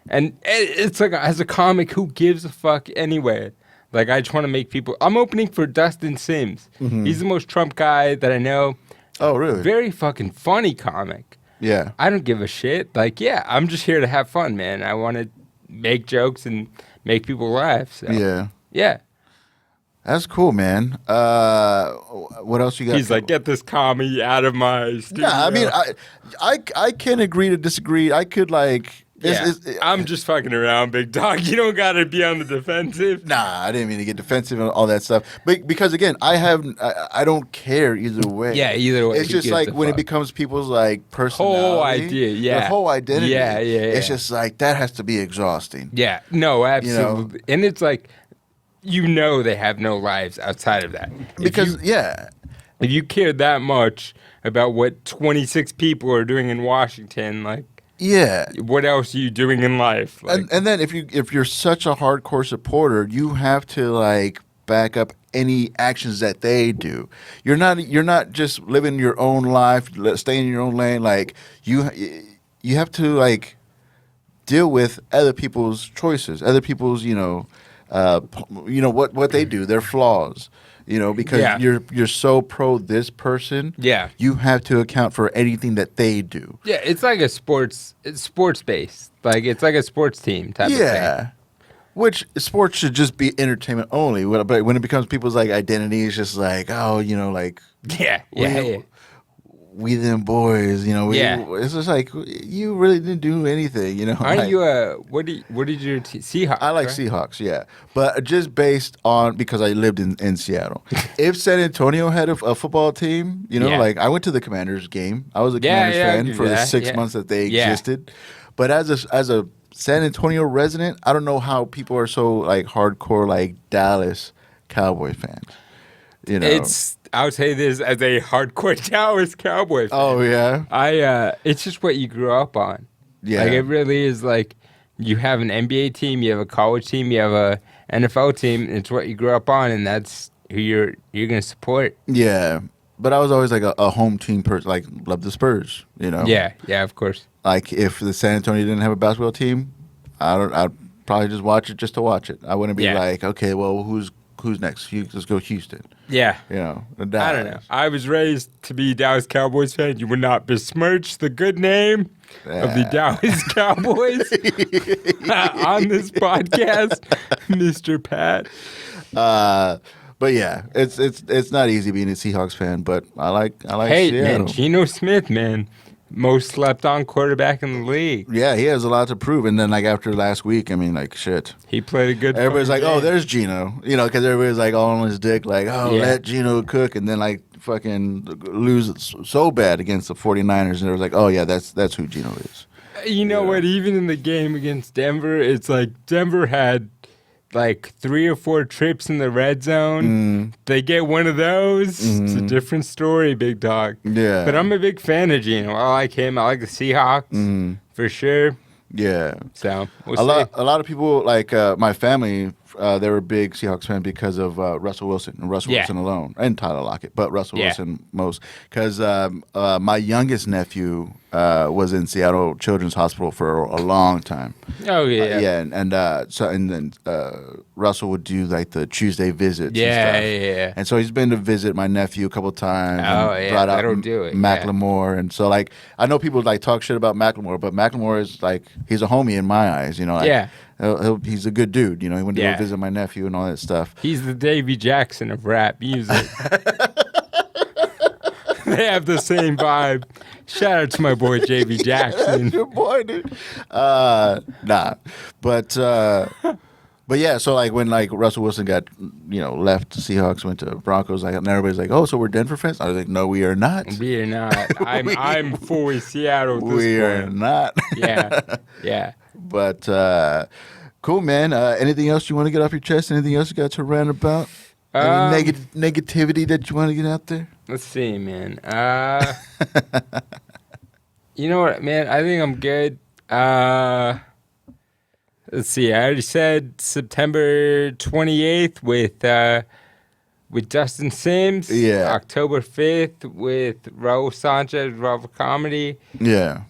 and it's as a comic, who gives a fuck anyway? I just want to make people. I'm opening for Dustin Sims. Mm-hmm. He's the most Trump guy that I know. Oh, really? Very fucking funny comic. Yeah. I don't give a shit. I'm just here to have fun, man. I want to make jokes and make people laugh. So. Yeah. Yeah. That's cool, man. What else you got? He's get this commie out of my studio. Yeah, I mean, I can agree to disagree. I could I'm just fucking around, big dog. You don't got to be on the defensive. Nah, I didn't mean to get defensive and all that stuff. But because again, I don't care either way. Yeah, either way. It's just when it becomes people's personality, whole idea, their whole identity. Yeah. It's just that has to be exhausting. Yeah, no, absolutely. And it's they have no lives outside of that. Because if you care that much about what 26 people are doing in Washington, yeah. what else are you doing in life? And then if you're such a hardcore supporter, you have to back up any actions that they do. You're not just living your own life, staying in your own lane. You have to deal with other people's choices, other people's what they do, their flaws. Because you're so pro this person. Yeah. You have to account for anything that they do. Yeah, it's it's sports based. It's like a sports team type of thing. Yeah. Which sports should just be entertainment only. But when it becomes people's identity, it's just we them boys, it's just you really didn't do anything, Aren't you what did your Seahawks? I like Seahawks, yeah, but just based on because I lived in Seattle. If San Antonio had a football team, I went to the Commanders game. I was a Commanders fan for the 6 months that they existed. But as a San Antonio resident, I don't know how people are so hardcore Dallas Cowboy fans. You know, I'll say this as a hardcore Dallas Cowboy fan. Oh yeah, it's just what you grew up on. Yeah, like it really is. Like you have an NBA team, you have a college team, you have a NFL team. It's what you grew up on, and that's who you're gonna support. Yeah, but I was always like a home team person. Like love the Spurs. You know. Yeah, of course. Like if the San Antonio didn't have a basketball team, I'd probably just watch it just to watch it. I wouldn't be like, okay, well, who's next? Let's go Houston. Yeah. You know, I don't know. I was raised to be a Dallas Cowboys fan. You would not besmirch the good name of the Dallas Cowboys on this podcast, Mr. Pat. But yeah, it's not easy being a Seahawks fan, but I like Hey, Seattle. man, Geno Smith, man. Most slept on quarterback in the league. Yeah, he has a lot to prove. And then, like, after last week, I mean, like, shit. He played a good Everybody's like, game. oh, there's Geno. You know, because everybody's, like, all on his dick, like, let Geno cook. And then, like, fucking lose so bad against the 49ers. And it was like, oh, yeah, that's who Geno is. You know what? Even in the game against Denver, it's like Denver had like 3 or 4 trips in the red zone. They get one of those. It's a different story, big dog. Yeah. But I'm a big fan of Geno. I like him. I like the Seahawks for sure. Yeah. So we'll a see. lot of people, like my family, they were big Seahawks fan because of Russell Wilson and Russell Wilson alone, and Tyler Lockett, but Russell Wilson most. Because my youngest nephew was in Seattle Children's Hospital for a long time. Oh yeah. And then Russell would do like the Tuesday visits. Yeah. And so he's been to visit my nephew a couple times. Oh and yeah. brought out That'll do it. Macklemore, and so like I know people like talk shit about Macklemore, but Macklemore is like he's a homie in my eyes. You know. Like, he's a good dude. You know, he went to go visit my nephew and all that stuff. He's the Davy Jackson of rap music. They have the same vibe. Shout out to my boy JV Jackson. Your boy, dude. But yeah, so like when like Russell Wilson got left the Seahawks, went to Broncos, like and everybody's like, oh, so we're Denver fans? I was like, no, we are not. We are not. I'm fully Seattle. At this we point. are not. Yeah. But cool, man. Anything else you want to get off your chest? Anything else you got to rant about? Any negativity that you want to get out there? Let's see, man. You know what, man? I think I'm good. Let's see. I already said September 28th with Dustin Sims. Yeah. October 5th with Raul Sanchez, Raw Comedy. Yeah.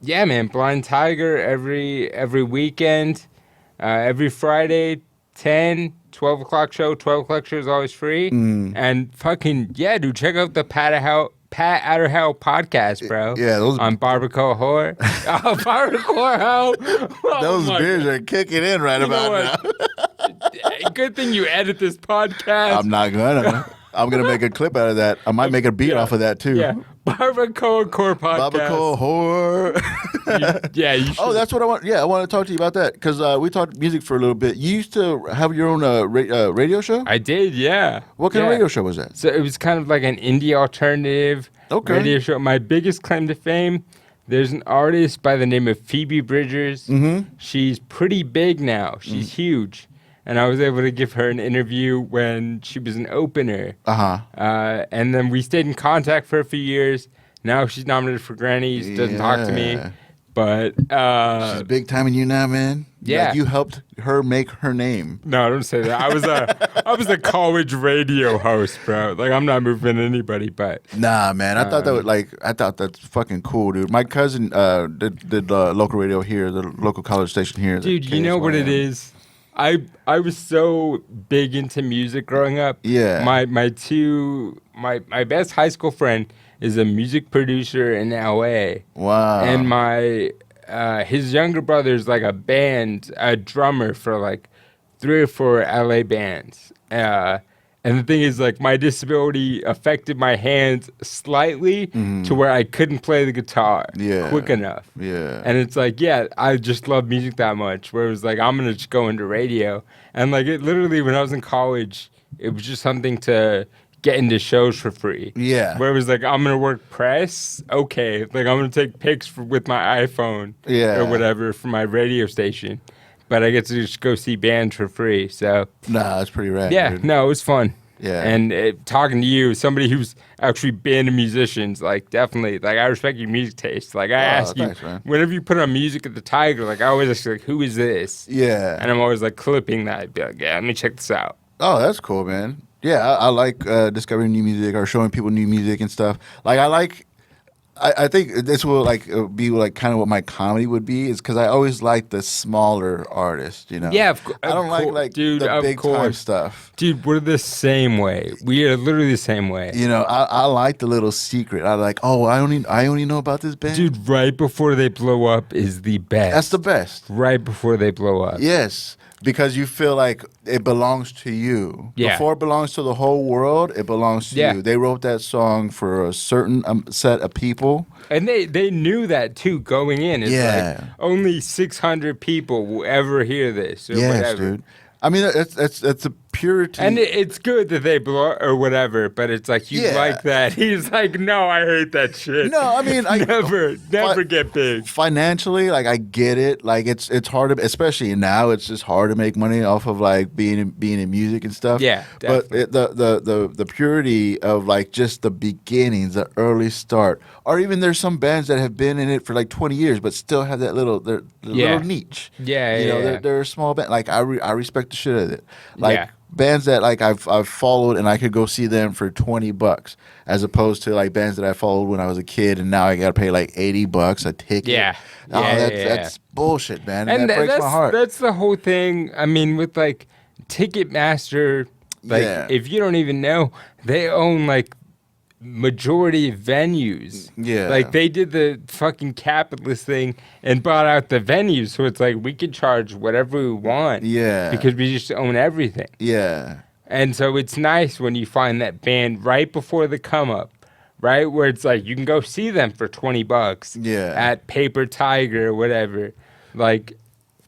Yeah, man. Blind Tiger every weekend. Every Friday, 12 o'clock show. 12 o'clock show is always free. And fucking, yeah, dude, check out the Pat Outer Hell podcast, bro. Yeah, those on Barbacoa Whore. Oh, Barbacoa Hell. Oh, those beers are kicking in right about now. Good thing you edit this podcast. I'm not gonna. I'm gonna make a clip out of that. I might make a beat off of that too. Yeah, Barbacoa Core podcast. Barbacoa Whore. You should. Oh, that's what I want. Yeah, I want to talk to you about that because we talked music for a little bit. You used to have your own radio show. I did, yeah. What kind of radio show was that? So it was kind of like an indie alternative radio show. My biggest claim to fame, there's an artist by the name of Phoebe Bridgers. She's pretty big now. She's huge. And I was able to give her an interview when she was an opener. And then we stayed in contact for a few years. Now she's nominated for Grammys, doesn't talk to me. But she's big time in you now, man. Yeah. Like you helped her make her name. No, don't say that. I was a college radio host, bro. Like I'm not moving anybody, but nah, man. I thought that's fucking cool, dude. My cousin did local radio here, the local college station here. Dude, you know what it is? I was so big into music growing up. Yeah. My best high school friend is a music producer in LA. Wow. And his younger brother is like a drummer for like 3 or 4 LA bands. And the thing is, like, my disability affected my hands slightly to where I couldn't play the guitar quick enough. Yeah. And it's like, I just love music that much, where it was like, I'm going to just go into radio. And, like, it literally, when I was in college, it was just something to get into shows for free. Yeah. Where it was like, I'm going to work press. Okay. Like, I'm going to take pics with my iPhone or whatever for my radio station. but I get to just go see bands for free. So Nah, that's pretty rad. yeah, dude. no, it was fun. Yeah. And talking to you, somebody who's actually been a musician, like definitely, like I respect your music taste. Like I ask you, thanks, man. whenever you put on music at the Tiger, like I always ask, like, who is this? Yeah. And I'm always like clipping that. I'd be like, yeah, let me check this out. Oh, that's cool, man. Yeah, I like discovering new music or showing people new music and stuff. Like I think this will like be like kind of what my comedy would be is because I always like the smaller artists, you know. Yeah, I don't like dude, the of big time course. stuff. Dude, we're the same way. We are literally the same way. You know, I like the little secret. I like, oh, I only know about this band. Dude, right before they blow up is the best. That's the best. Right before they blow up. Yes, because you feel like it belongs to you. Yeah. Before it belongs to the whole world, it belongs to you. They wrote that song for a certain set of people. And they knew that too going in. It's like only 600 people will ever hear this or whatever. Dude. I mean, that's the purity. And it's good that they blow or whatever, but it's like you like that. He's like, no, I hate that shit. No, I mean, I never get big. Financially, like I get it. Like it's hard to, especially now, it's just hard to make money off of like being in music and stuff. Yeah, definitely. But the purity of like just the beginnings, the early start, or even there's some bands that have been in it for like 20 years, but still have that little little niche. Yeah, you know, they're a small band. Like I respect the shit out of it. Like bands that like I've followed and I could go see them for $20, as opposed to like bands that I followed when I was a kid and now I got to pay like $80 a ticket. Yeah, that's bullshit, man. And that breaks my heart. That's the whole thing. I mean, with like Ticketmaster, like if you don't even know, they own like majority of venues. Yeah. Like they did the fucking capitalist thing and bought out the venues. So it's like we could charge whatever we want. Yeah. Because we just own everything. Yeah. And so it's nice when you find that band right before the come up, right? Where it's like you can go see them for $20 at Paper Tiger or whatever. Like,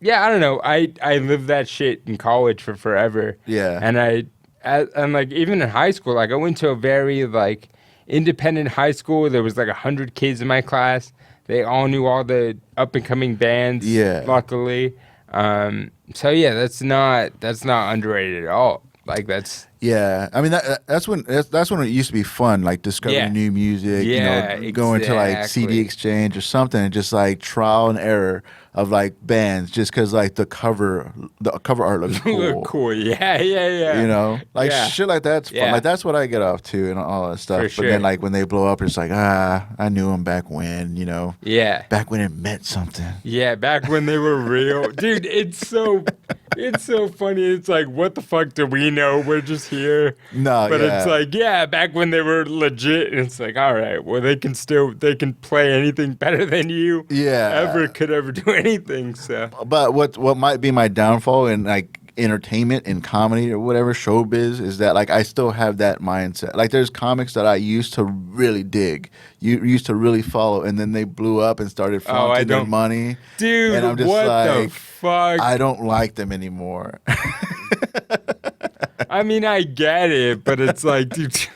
yeah, I don't know. I lived that shit in college for forever. Yeah. And like even in high school, like I went to a very like independent high school. There was like 100 kids in my class. They all knew all the up and coming bands. Yeah. Luckily, so yeah, that's not underrated at all. Like that's I mean that's when it used to be fun, like discovering new music. Going to like CD exchange or something, and just like trial and error of like bands, just because like the cover art looks cool. Look cool, yeah. You know, like shit like that's fun. Like that's what I get off to and all that stuff. For but then like when they blow up, it's like I knew them back when, you know. Yeah. Back when it meant something. Yeah, back when they were real, dude. It's so funny. It's like, what the fuck do we know? We're just here. No, but it's like, back when they were legit, and it's like, all right, well, they can play anything better than you. Could ever do anything. So, but what might be my downfall in like entertainment and comedy or whatever showbiz is that like I still have that mindset. Like there's comics that I used to really dig, used to really follow, and then they blew up and started flaunting their money. Dude, and I'm just what like, the fuck? I don't like them anymore. I mean, I get it, but it's like, dude.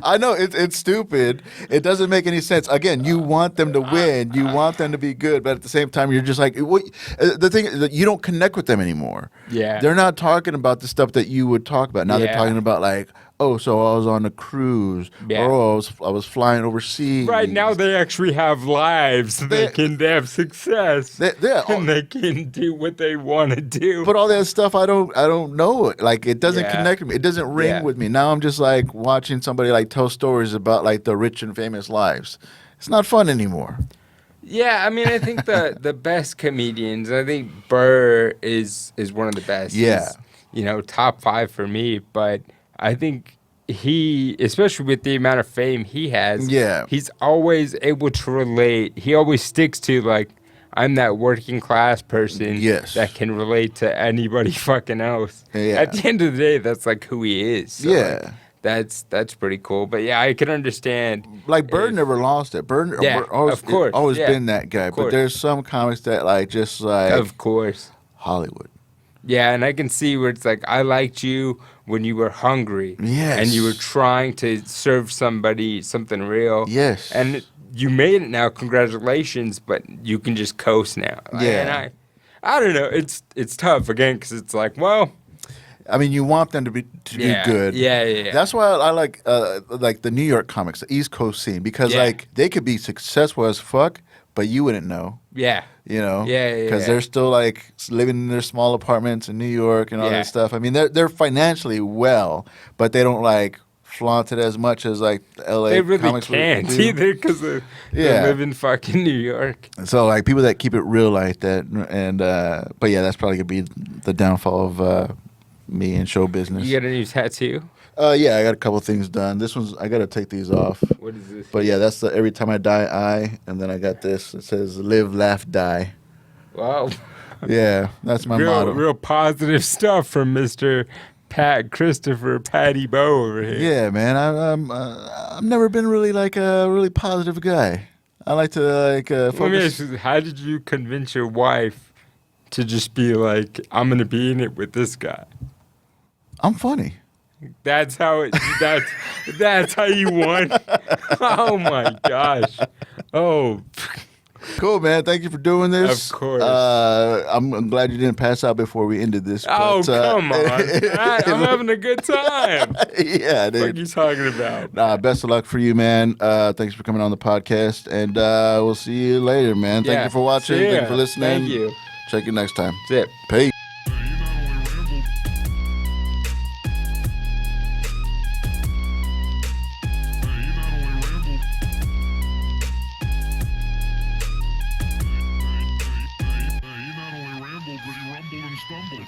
I know it's stupid. It doesn't make any sense. Again, you want them to win, you want them to be good, but at the same time, you're just like, the thing is that you don't connect with them anymore. Yeah, they're not talking about the stuff that you would talk about. Now they're talking about like, oh, so I was on a cruise, or I was flying overseas. Right now, they actually have lives. They have success. And they can do what they want to do. But all that stuff, I don't know. Like it doesn't connect with me. It doesn't ring with me. Now I'm just like watching somebody like tell stories about like the rich and famous lives. It's not fun anymore. Yeah, I mean, I think the best comedians. I think Burr is one of the best. Yeah, he's, top 5 for me. But I think he, especially with the amount of fame he has, he's always able to relate. He always sticks to like, I'm that working class person that can relate to anybody fucking else. Yeah. At the end of the day, that's like who he is. So like, that's pretty cool. But yeah, I can understand. Like Bird never lost it. Bird always been that guy. But there's some comics that like just like, of course, Hollywood. Yeah, and I can see where it's like, I liked you when you were hungry. Yes. And you were trying to serve somebody something real. Yes. And you made it now, congratulations, but you can just coast now. Yeah. I don't know. It's tough again because it's like, well, I mean, you want them to be good. Yeah. That's why I like the New York comics, the East Coast scene, because like they could be successful as fuck, but you wouldn't know. Yeah. You know. Yeah. Because they're still like living in their small apartments in New York and all that stuff. I mean, they're financially well, but they don't like flaunt it as much as like LA they really comics can't either because they live in fucking New York. So like people that keep it real like that, and but yeah, that's probably gonna be the downfall of me in show business. You got a new tattoo? Yeah, I got a couple things done. This one's I gotta take these off. What is this? But yeah, that's the every time I die, I, and then I got this. It says live, laugh, die. Wow. Yeah, that's my motto. Real positive stuff from Mr. Patty Bow over here. Yeah, man. I've never been really like a really positive guy. I like to like focus. Let me ask you, how did you convince your wife to just be like, I'm gonna be in it with this guy? I'm funny. That's how that's how you won. Oh my gosh. Oh. Cool, man. Thank you for doing this. Of course. I'm glad you didn't pass out before we ended this. Oh, come on. I'm having a good time. Yeah, dude. What are you talking about? Nah, best of luck for you, man. Thanks for coming on the podcast, and we'll see you later, man. Thank you for watching. Thank you for listening. Thank you. Check you next time. That's it. Peace. But you rumbled and stumbled.